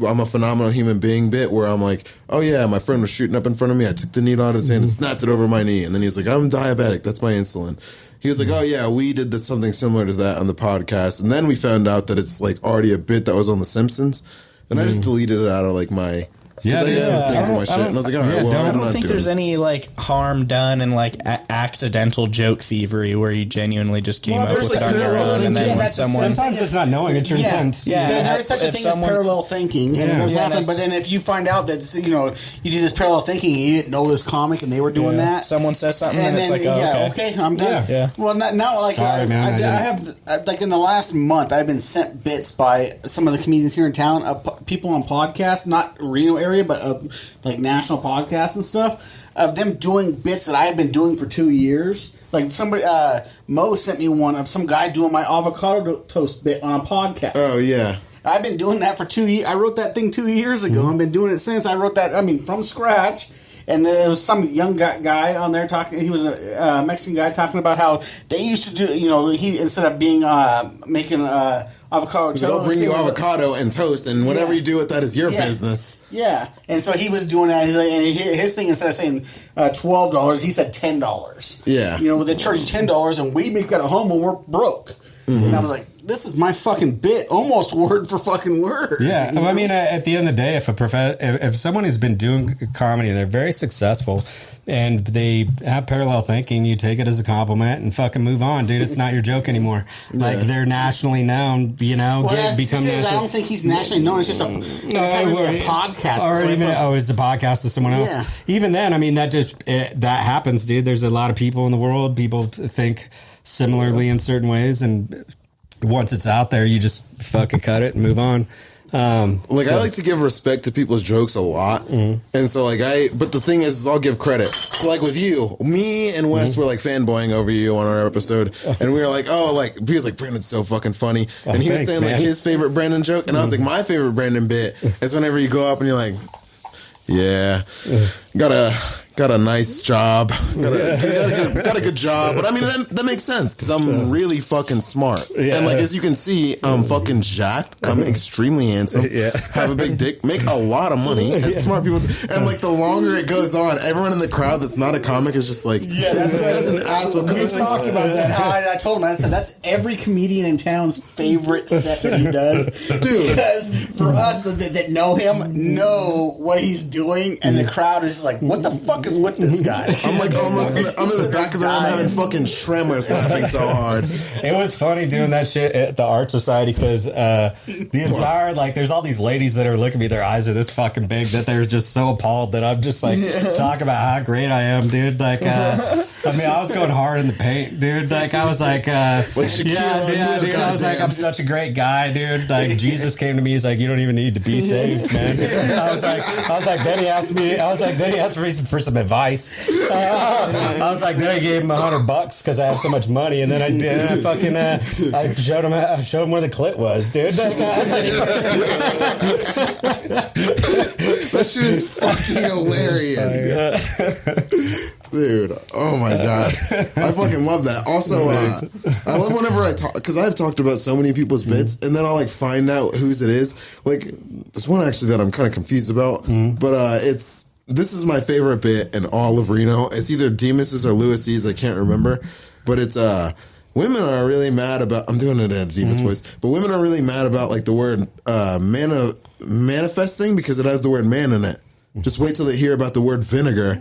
I'm a phenomenal human being bit where I'm like, oh yeah, my friend was shooting up in front of me. I took the needle out of his hand and snapped it over my knee, and then he's like, I'm diabetic. That's my insulin. He was like, oh yeah, we did something similar to that on the podcast, and then we found out that it's like already a bit that was on The Simpsons, and I just deleted it out of like my 'Cause I have a thing for my shit. And I was like, all right, well, I I'm don't not think doing there's it. any like harm done in like accidental joke thievery where you genuinely just came Well, up there's, with it like, on your parallel own, and thinking. then when That's someone Sometimes it's not knowing, it's your intent. Yeah. There is such a If thing someone- as parallel thinking, and it does Yeah, happen. that's- But then if you find out that you do this parallel thinking, and you didn't know this comic, and they were doing that, someone says something, and it's like, oh, okay. I'm done. Yeah. Well, now like Sorry, man, I have like in the last month, I've been sent bits by some of the comedians here in town, people on podcasts, not Reno area, but like national podcasts and stuff, of them doing bits that I have been doing for 2 years. Like somebody, Mo sent me one of some guy doing my avocado toast bit on a podcast. Oh, yeah. I've been doing that for 2 years. I wrote that thing 2 years ago. I've been doing it since. I wrote that, from scratch. And there was some young guy on there talking. He was a Mexican guy talking about how they used to do. He instead of being making avocado toast, They'll bring you it was- avocado and toast, and whatever Yeah. you do with that is your Yeah. business. Yeah, and so he was doing that. He's like, and his thing, instead of saying $12, he said $10. Yeah. They charge you $10, and we make that at home when we're broke. And I was like, this is my fucking bit, almost word for fucking word. Yeah, I mean, at the end of the day, if someone has been doing comedy and they're very successful and they have parallel thinking, you take it as a compliment and fucking move on, dude. It's not your joke anymore. Like they're nationally known, Well, become I national. don't think he's nationally known. It's just a podcast. Or even clip. it's a podcast to someone else. Yeah. Even then, I mean, that happens, dude. There's a lot of people in the world. People think similarly in certain ways, and once it's out there, you just fucking cut it and move on. I like to give respect to people's jokes a lot, and so but the thing is I'll give credit. So like with you, me and Wes were like fanboying over you on our episode, and we were like, he was like, Brandon's so fucking funny, and he was thanks, saying man. like his favorite Brandon joke, and I was like, my favorite Brandon bit is whenever you go up and you're like, yeah, got a nice job, got a good job, but I mean that makes sense because I'm really fucking smart, and like as you can see, I'm fucking jacked, I'm extremely handsome, have a big dick, make a lot of money, and smart people, and like the longer it goes on, everyone in the crowd that's not a comic is just like, this guy's an asshole because We talked about that. How I told him, I said that's every comedian in town's favorite set that he does, Dude. Because for us that know him, know what he's doing, and the crowd is just like, "What the fuck is with this guy?" I'm like almost I'm in the back of the room having fucking tremors laughing so hard. It was funny doing that shit at the Art Society because the entire, there's all these ladies that are looking at me, their eyes are this fucking big that they're just so appalled that I'm just talking about how great I am, dude. I was going hard in the paint, dude. I was like, Shaquille O'Neal, dude. I was like, goddamn. I'm such a great guy, dude. Like, Jesus came to me, he's like, you don't even need to be saved, man. I was like, then he asked me for some advice. I was like, then I gave him $100 because I have so much money, and then I showed him where the clit was, dude. That shit is fucking hilarious. Dude, oh my god. I fucking love that. Also, I love whenever I talk, because I've talked about so many people's bits, and then I'll find out whose it is. There's one actually that I'm kind of confused about, but this is my favorite bit in all of Reno. It's either Demas's or Lewis's, I can't remember, but it's women are really mad about, I'm doing it in a Demas voice, but women are really mad about the word manifesting because it has the word man in it. Just wait till they hear about the word vinegar.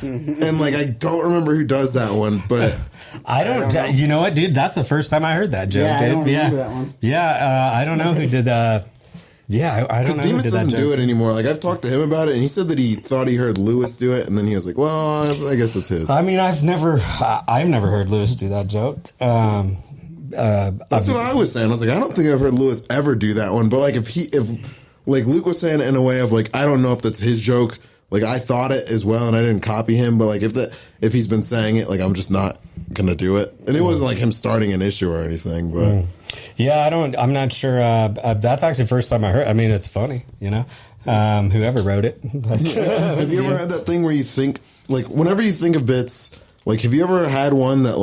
And I don't remember who does that one, but I don't. You know what, dude? That's the first time I heard that joke. Yeah, I dude. don't remember that one. Yeah, I don't know who did. I don't because know who Demas did that doesn't joke. do it anymore. I've talked to him about it, and he said that he thought he heard Lewis do it, and then he was like, "Well, I guess it's his." I mean, I've never heard Lewis do that joke. That's what I was saying. I was like, I don't think I've heard Lewis ever do that one. But if Luke was saying it in a way of I don't know if that's his joke. I thought it as well, and I didn't copy him. But if he's been saying it, I'm just not gonna do it. And it wasn't him starting an issue or anything. But yeah, I'm not sure. That's actually the first time I heard. I mean, it's funny, whoever wrote it. have you ever had that thing where you think whenever you think of bits, have you ever had one that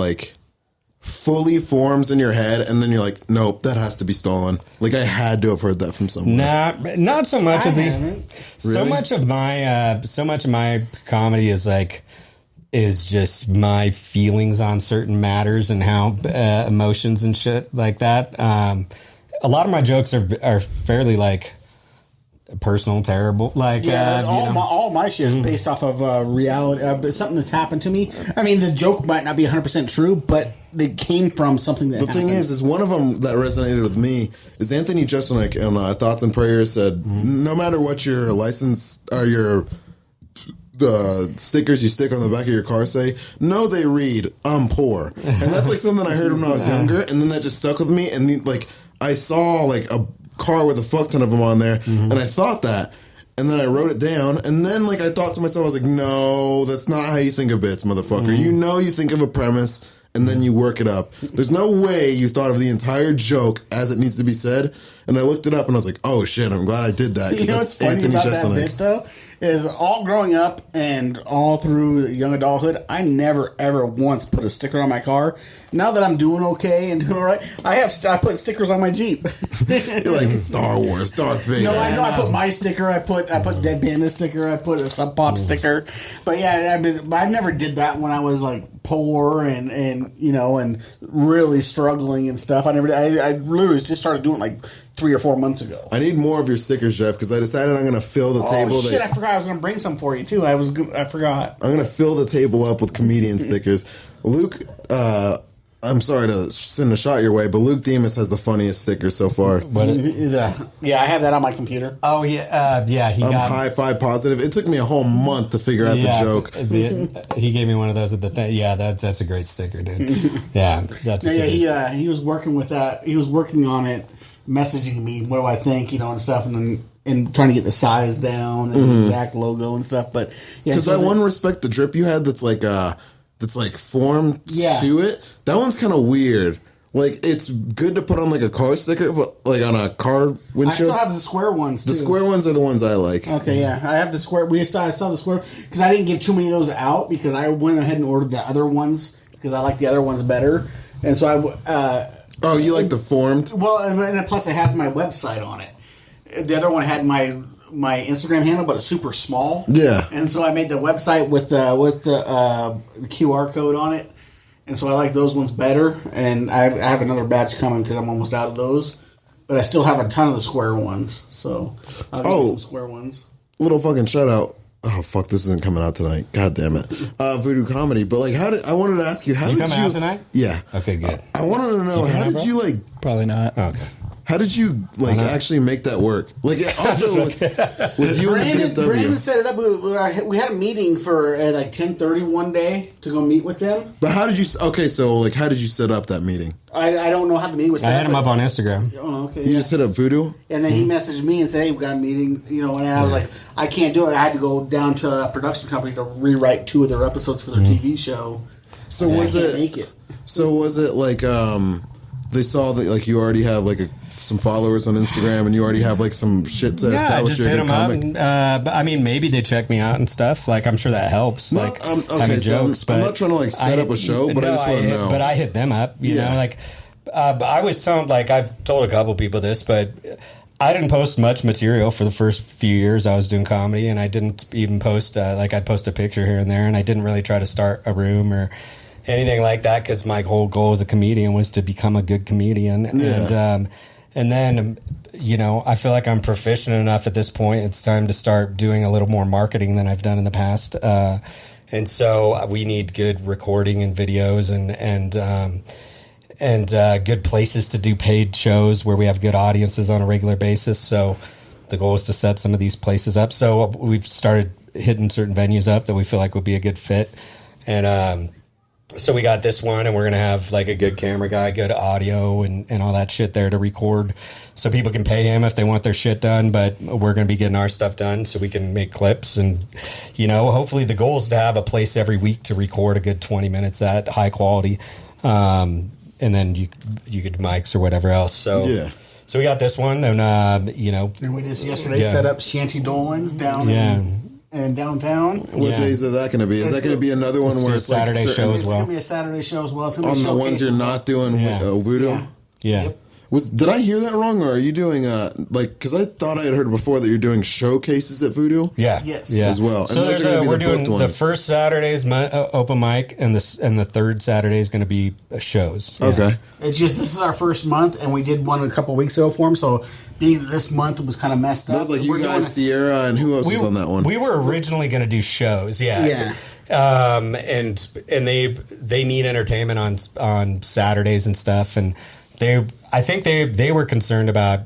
fully forms in your head, and then you're like, nope, that has to be stolen. I had to have heard that from someone. Nah, not so much of the. haven't. So much of my comedy is just my feelings on certain matters and how emotions and shit like that. A lot of my jokes are fairly personal, terrible. Like, Yeah, you know. all my shit is based off of reality, but something that's happened to me. I mean, the joke might not be 100% true, but they came from something that The happened. thing is one of them that resonated with me is Anthony Jeselnik in Thoughts and Prayers said, no matter what your license or your the stickers you stick on the back of your car say, no, they read, I'm poor. And that's like something I heard when I was younger, and then that just stuck with me. And like I saw like a car with a fuck ton of them on there, and I thought that. And then I wrote it down, and then like I thought to myself, I was like, no, that's not how you think of bits, motherfucker. You know you think of a premise, and then you work it up. There's no way you thought of the entire joke as it needs to be said. And I looked it up, and I was like, oh shit, I'm glad I did that. You know what's funny about that bit, though? Is all growing up and all through young adulthood, I never ever once put a sticker on my car. Now that I'm doing okay and doing all right, I put stickers on my Jeep. You're like Star Wars, Darth Vader. No, I know. I put my sticker. I put Dead Panda sticker. I put a Sub Pop sticker. But yeah, I never did that when I was like poor and you know and really struggling and stuff. I literally just started doing it like 3 or 4 months ago. I need more of your stickers, Jeff, because I decided I'm going to fill the table. Oh shit! I forgot I was going to bring some for you too. I forgot. I'm going to fill the table up with comedian stickers. Luke, I'm sorry to send a shot your way, but Luke Demas has the funniest sticker so far. Yeah, I have that on my computer. Oh yeah, he I'm got high five positive. It took me a whole month to figure out the joke. He gave me one of those at the thing. Yeah, that's a great sticker, dude. Yeah, that's. He was working with that. He was working on it, messaging me. What do I think? You know, and stuff, and trying to get the size down and the exact logo and stuff. But yeah, Because that one Respect the Drip you had that's like formed to it. That one's kind of weird. Like, it's good to put on like a car sticker, but like on a car windshield. I still have the square ones too. The square ones are the ones I like. Okay, yeah, I have the square. I saw the square because I didn't give too many of those out because I went ahead and ordered the other ones because I like the other ones better, and so Oh, you like the formed? well, and plus it has my website on it. The other one had my Instagram handle, but it's super small. Yeah. And so I made the website with the QR code on it, and so I like those ones better. And I have another batch coming because I'm almost out of those, but I still have a ton of the square ones. So I'll get some square ones. Little fucking shout out. Oh fuck, this isn't coming out tonight. God damn it. Voodoo Comedy. But like, I wanted to ask you, how did you coming out tonight? Yeah. Okay, good. I wanted to know, how did you like? Probably not. Okay. How did you like actually make that work? Like also with you and the VFW. Brandon set it up. We had a meeting for at like 10:30 one day to go meet with them. But how did you? Okay, so like, how did you set up that meeting? I don't know how the meeting was I set had him up on Instagram. Oh, okay. You just hit up Voodoo. And then he messaged me and said, "Hey, we got a meeting." You know, and I was like, "I can't do it. I had to go down to a production company to rewrite 2 of their episodes for their TV show." So And was I can't it? make it? So was it like they saw that like you already have like some followers on Instagram and you already have like some shit to Yeah, I establish just your hit good him up. comic? And, but I mean, maybe they check me out and stuff. Like, I'm sure that helps. No, like, okay, having so jokes. I'm But not trying to like set up a show, but I just want to know. But I hit them up. You Yeah. know, like I was telling, like I've told a couple people this, but I didn't post much material for the first few years I was doing comedy, and I didn't even post like I'd post a picture here and there, and I didn't really try to start a room or anything like that because my whole goal as a comedian was to become a good comedian. Yeah. And then, you know, I feel like I'm proficient enough at this point. It's time to start doing a little more marketing than I've done in the past. And so we need good recording and videos and good places to do paid shows where we have good audiences on a regular basis. So the goal is to set some of these places up. So we've started hitting certain venues up that we feel like would be a good fit. And, so we got this one, and we're going to have like a good camera guy, good audio, and all that shit there to record so people can pay him if they want their shit done. But we're going to be getting our stuff done so we can make clips. And, you know, hopefully the goal is to have a place every week to record a good 20 minutes at high quality. And then you could mics or whatever else. So, Yeah. So we got this one, and, you know. And we just yesterday Yeah. set up Shanty Dolan's down in downtown. What Yeah. days is that going to be? Is that going to be another one where a it's like Saturday certain, show as It's well. going to be a Saturday show as well. It's gonna be on the ones showcases. you're not doing Yeah. with Voodoo? Yeah. Yeah. Yep. Did I hear that wrong, or are you doing because I thought I had heard before that you're doing showcases at Voodoo? Yeah. Yes. Yeah. As well. So And those are gonna be we're the doing booked the ones. first Saturday's open mic, and the third Saturday is going to be shows. Yeah. Okay. It's just this is our first month, and we did one a couple weeks ago for him. So this month was kind of messed up. That was like you We're doing guys, Sierra, and who else was on that one? We were originally going to do shows, yeah. And they need entertainment on Saturdays and stuff, and I think they were concerned about.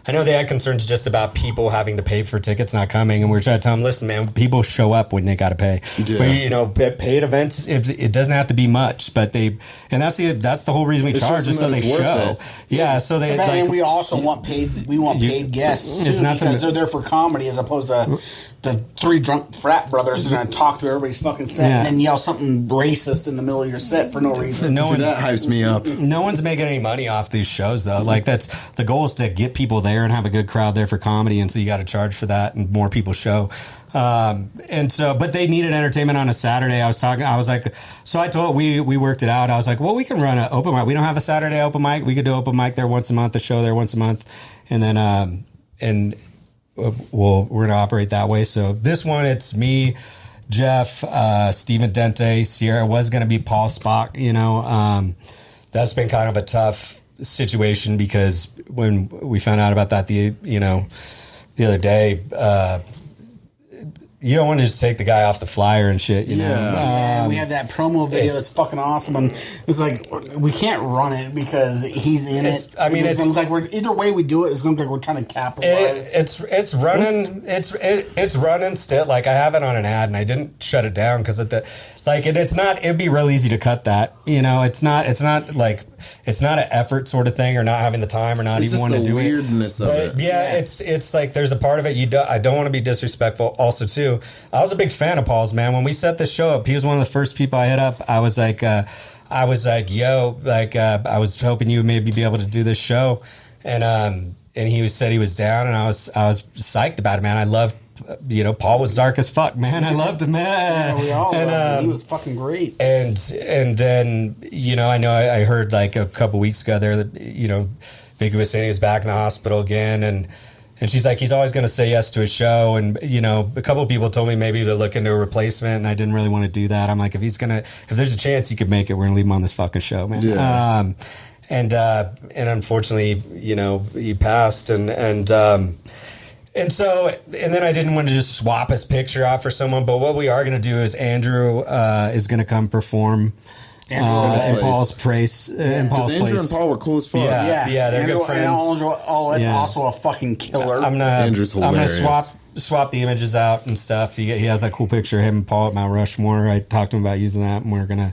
I know they had concerns just about people having to pay for tickets not coming, and we were trying to tell them, listen, man, people show up when they got to pay. Yeah. But, paid events, it doesn't have to be much, but that's the whole reason we It charge, shows is so them they that show. it's worth Yeah, so they and we also want paid. We want paid guests too, It's not because to- they're there for comedy, as opposed to the three drunk frat brothers who's going to talk through everybody's fucking set Yeah. and then yell something racist in the middle of your set for no reason. No See, one, that hypes me up. no one's making any money off these shows though. Like that's the goal, is to get people there and have a good crowd there for comedy, and so you got to charge for that, and more people show. And so, but they needed entertainment on a Saturday. I was like, so I told, we worked it out. I was like, well, we can run an open mic. We don't have a Saturday open mic. We could do open mic there once a month, a show there once a month. And then, we're going to operate that way. So this one, it's me, Jeff, Steven Dente, Sierra. Was going to be Paul Spock, that's been kind of a tough situation, because when we found out about that, the other day, you don't want to just take the guy off the flyer and shit, you know. And we had that promo video it's- that's fucking awesome, and it's like we can't run it because he's in it. I mean, it's gonna look like we're either way we do it. It's gonna look like we're trying to capitalize. It's running. It's running still. Like I have it on an ad, and I didn't shut it down because it's not. It'd be real easy to cut that. It's not like it's not an effort sort of thing, or not having the time, or not It's even just wanting the to do weirdness it. of But it. yeah, it's like there's a part of it I don't want to be disrespectful. Also, too, I was a big fan of Paul's, man. When we set this show up, he was one of the first people I hit up. I was like, yo, I was hoping you would maybe be able to do this show, and he said he was down, and I was psyched about it, man. I loved, Paul was dark as fuck, man. I loved him, man. Yeah, we all and, loved him. He was fucking great. And then, I know I heard like a couple weeks ago there that, Vicky was saying he was back in the hospital again, and she's like, he's always going to say yes to a show. And, a couple of people told me maybe to look into a replacement, and I didn't really want to do that. I'm like, if there's a chance he could make it, we're going to leave him on this fucking show, man. Yeah. And unfortunately, he passed, and so, and then I didn't want to just swap his picture out for someone, but what we are going to do is Andrew is going to come perform in Paul's place. In Paul's Andrew place. and Paul were cool as fuck. Yeah, they're Andrew, good friends. And it's Yeah. also a fucking killer. Andrew's hilarious. I'm gonna swap the images out and stuff. He has that cool picture of him and Paul at Mount Rushmore. I talked to him about using that, and we're gonna.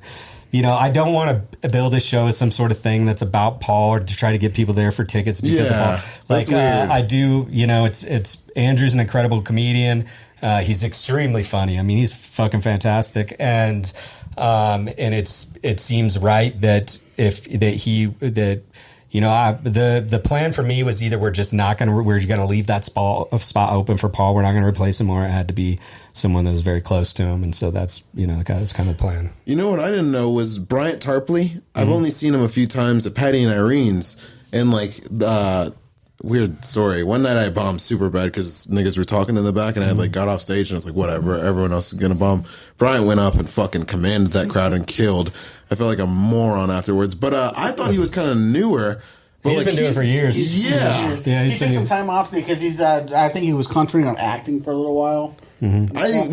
I don't want to build this show as some sort of thing that's about Paul, or to try to get people there for tickets because of Paul. That's weird. I do. It's Andrew's an incredible comedian. He's extremely funny. I mean, he's fucking fantastic, and it seems right that the plan for me was either we're gonna leave that spot open for Paul. We're not gonna replace him, or it had to be someone that was very close to him, and so that's kind of the plan. You know what I didn't know was Bryant Tarpley. I've only seen him a few times at Patty and Irene's, and weird story. One night I bombed super bad because niggas were talking in the back, and I got off stage, and I was like, whatever, everyone else is gonna bomb. Bryant went up and fucking commanded that crowd and killed. I felt like a moron afterwards, but I thought he was kind of newer. But He's been doing it for years. Yeah. Yeah, he took some time off because he's. I think he was concentrating on acting for a little while. When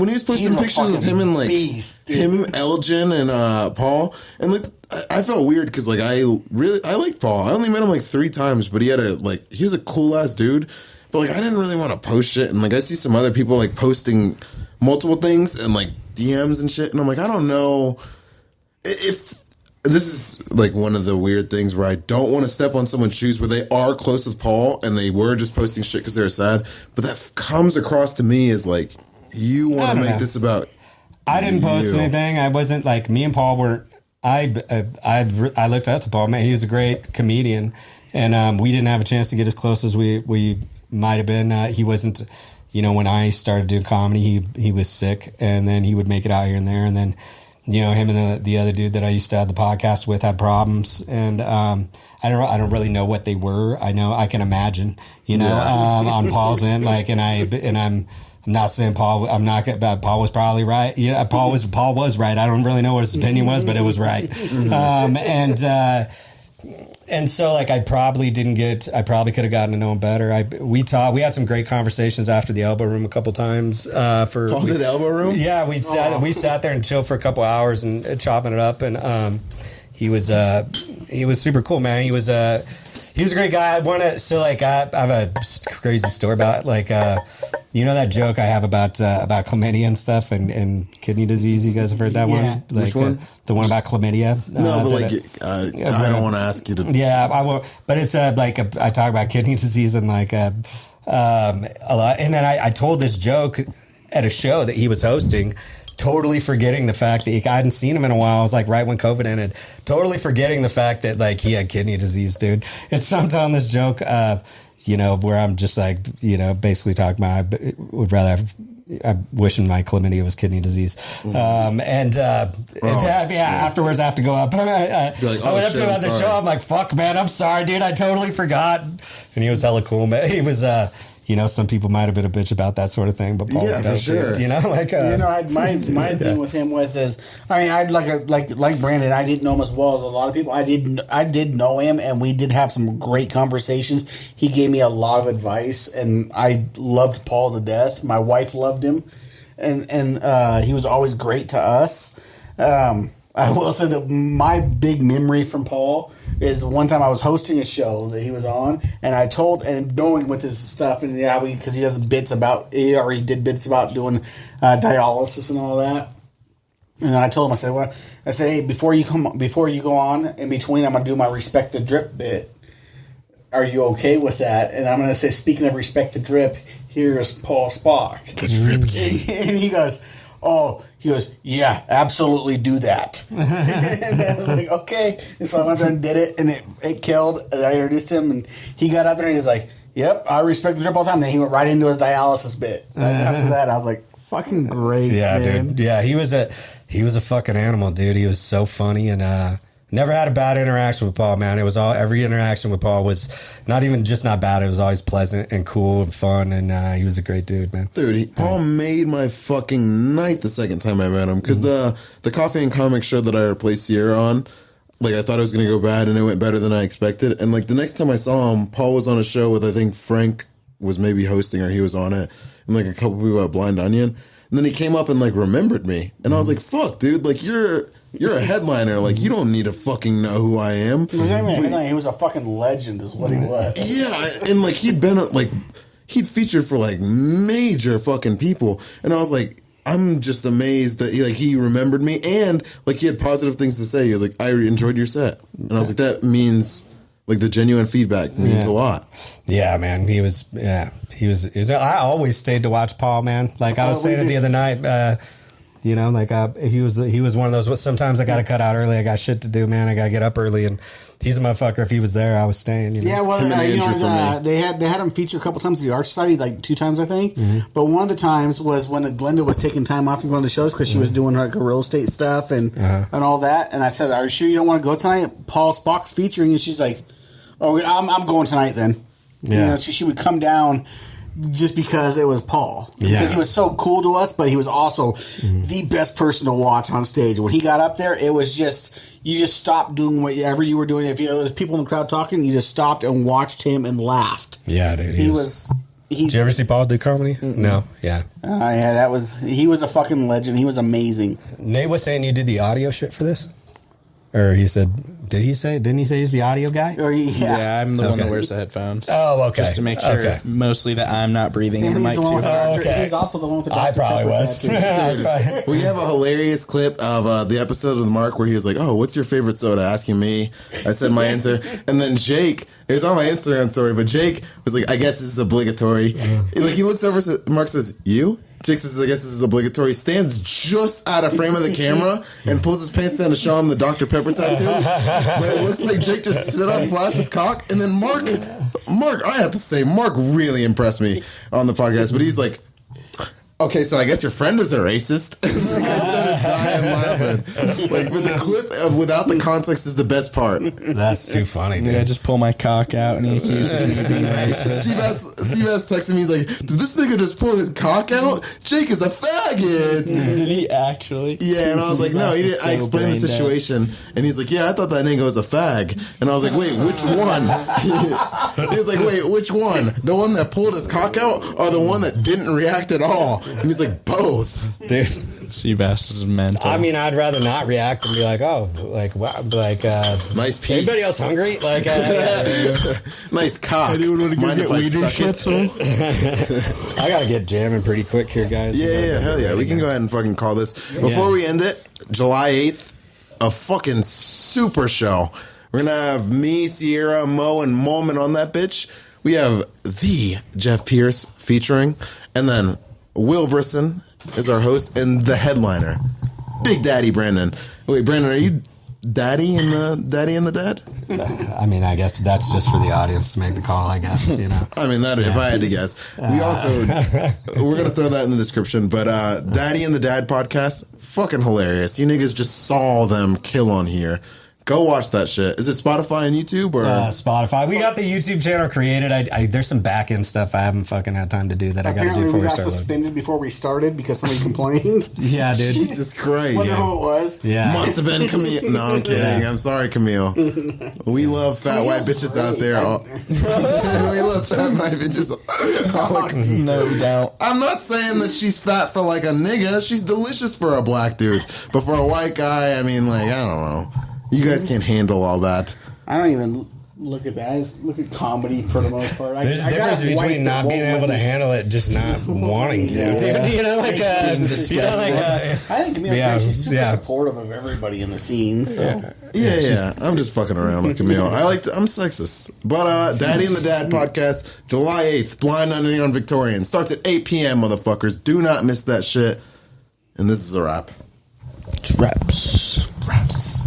he was posting He's a pictures of him and beast, dude. him, Elgin, and Paul, and I felt weird because I like Paul. I only met him 3 times, but he was a cool ass dude. But I didn't really want to post shit, and I see some other people posting multiple things and DMs and shit, and I'm like, I don't know if this is one of the weird things where I don't want to step on someone's shoes where they are close with Paul and they were just posting shit because they were sad, but that comes across to me as you want to make this about. I didn't post you. anything. I wasn't me and Paul were. I looked up to Paul. Man, he was a great comedian, and we didn't have a chance to get as close as we might have been. He wasn't. When I started doing comedy, he was sick, and then he would make it out here and there, and then him and the other dude that I used to have the podcast with had problems, and I don't really know what they were. I can imagine, on Paul's end, I'm not saying Paul. I'm not. But Paul was probably right. Yeah, Paul was right. I don't really know what his opinion was, but it was right. And so, like, I probably could have gotten to know him better. We had some great conversations after the Elbow Room a couple times. Called it Elbow Room? Yeah, we sat there and chilled for a couple hours and chopping it up. And he was super cool, man. He was a great guy. I have a crazy story about, like, that joke I have about chlamydia and stuff and kidney disease. You guys have heard that one? Like, which one? The one about chlamydia. No, but I don't want to ask you to. Yeah, I will. But it's I talk about kidney disease and a lot. And then I told this joke at a show that he was hosting, totally forgetting the fact that I hadn't seen him in a while. I was like right when COVID ended, totally forgetting the fact that like he had kidney disease, dude. And so I'm telling this joke, where I'm just like, basically talking about I would rather have. I'm wishing my chlamydia was kidney disease. Afterwards I have to go up. I went up to him at the show. I'm like, fuck, man, I'm sorry, dude. I totally forgot. And he was hella cool, man. He was, some people might have been a bitch about that sort of thing, but Paul was for sure. My thing with him was I'd like Brandon. I didn't know him as well as a lot of people. I did know him, and we did have some great conversations. He gave me a lot of advice, and I loved Paul to death. My wife loved him, and he was always great to us. I will say that my big memory from Paul is one time I was hosting a show that he was on, and knowing with his stuff, and because he did bits about doing dialysis and all that. And I told him, I said, hey, before you go on, in between, I'm gonna do my Respect the Drip bit. Are you okay with that? And I'm gonna say, speaking of Respect the Drip, here's Paul Spock. And he goes, yeah, absolutely do that. And I was like, okay. And so I went there and did it, and it killed. And I introduced him, and he got up there, and he was like, yep, I respect the drip all the time. And then he went right into his dialysis bit. After that, I was like, fucking great, man. Dude. Yeah, he was a fucking animal, dude. He was so funny, and never had a bad interaction with Paul, man. It was every interaction with Paul was not bad. It was always pleasant and cool and fun, and he was a great dude, man. Dude, Paul made my fucking night the second time I met him, because the Coffee and Comic show that I replaced Sierra on, like, I thought it was going to go bad, and it went better than I expected. And like the next time I saw him, Paul was on a show with, I think Frank was maybe hosting, or he was on it, and like a couple people at Blind Onion. And then he came up and like remembered me, and I was like, fuck, dude, like you're a headliner. Like, you don't need to fucking know who I am. He was a fucking legend is what he was. Yeah, and like he'd featured for like major fucking people, and I was like, I'm just amazed that he remembered me, and like he had positive things to say. He was like, I enjoyed your set, and I was like, that means like the genuine feedback means a lot. Yeah, man. He was. I always stayed to watch Paul, man. Like I was saying it the other night. He was one of those. Sometimes I got to cut out early. I got shit to do, man. I got to get up early, and he's a motherfucker. If he was there, I was staying. Yeah, well, they had him feature a couple times at the Arch Society, like 2 times, I think. Mm-hmm. But one of the times was when Glenda was taking time off from going to the shows because she was doing like her real estate stuff and all that. And I said, "Are you sure you don't want to go tonight?" Paul Spock's featuring, and she's like, "Oh, I'm going tonight then." Yeah, she would come down. Just because it was Paul. Because he was so cool to us, but he was also the best person to watch on stage. When he got up there, it was just, you just stopped doing whatever you were doing. If there was people in the crowd talking, you just stopped and watched him and laughed. Yeah, dude. Did you ever see Paul do comedy? Mm-hmm. No. Yeah. He was a fucking legend. He was amazing. Nate was saying you did the audio shit for this? Or he said, didn't he say he's the audio guy? Yeah, I'm the one that wears the headphones. Oh, okay. Just to make sure, mostly that I'm not breathing in the mic too hard. Okay. He's also the one with the Dr. I probably was. We have a hilarious clip of the episode with Mark where he was like, "Oh, what's your favorite soda?" asking me. I said my answer, and then Jake. It was on my Instagram story, but Jake was like, "I guess this is obligatory." Like he looks over, Mark says, "You?" Jake says, "I guess this is obligatory." Stands just out of frame of the camera and pulls his pants down to show him the Dr. Pepper tattoo. But it looks like Jake just sit up, flash his cock, and then Mark, I have to say, Mark really impressed me on the podcast. But he's like, Okay, so I guess your friend was a racist. Like, I started dying laughing. Like, but the clip of without the context is the best part. That's too funny, dude. I just pull my cock out and he accuses me of being racist. Seabass texted me, he's like, did this nigga just pull his cock out? Jake is a faggot. Did he actually? Yeah, and I was like, no, he didn't. I So explained the brain dead. situation, and he's like, yeah, I thought that nigga was a fag. And I was like, wait, which one? He was like, wait, which one? The one that pulled his cock out or the one that didn't react at all? And he's like, both. Dude. Seabass is mental. I mean, I'd rather not react and be like, oh, like, wow, like, Nice piece. anybody else hungry? Like, Nice cock. Anyone want to go Mind get if I Wiener suck it? Schnitzel? I gotta get jamming pretty quick here, guys. Yeah, hell yeah. We can go ahead and fucking call this. Before we end it, July 8th, a fucking super show. We're gonna have me, Sierra, Mo, and Moment on that bitch. We have the Jeff Pierce featuring, and then Will Brisson is our host and the headliner, Big Daddy Brandon. Wait, Brandon, are you Daddy in the Dad? I mean, I guess that's just for the audience to make the call, I guess, you know. I mean, that if I had to guess. We also, we're going to throw that in the description, but Daddy and the Dad podcast, fucking hilarious. You niggas just saw them kill on here. Go watch that shit. Is it Spotify and YouTube or Spotify? We got the YouTube channel created. I there's some back end stuff I haven't fucking had time to do that I got to do Apparently, before we we got start. suspended before we started because somebody complained. Yeah, dude. Jesus Christ? Wonder who it was. Yeah. Must have been Camille. No, I'm kidding. I'm sorry, Camille. We love fat white bitches out there. We love fat white bitches. No doubt. I'm not saying that she's fat for like a nigga. She's delicious for a black dude. But for a white guy, I mean, like, I don't know. You guys can't handle all that. I don't even look at that. I just look at comedy for the most part. There's a difference between not being able to handle it, just not wanting to. Yeah. Dude, you know, like, Extreme I I think Camille's Yeah, great. She's super yeah. supportive of everybody in the scene. So Yeah. I'm just fucking around with Camille. I'm sexist. But Daddy and the Dad podcast, July 8th, Blind Ending on Victorian. Starts at 8 p.m., motherfuckers. Do not miss that shit. And this is a wrap. It's raps. Raps.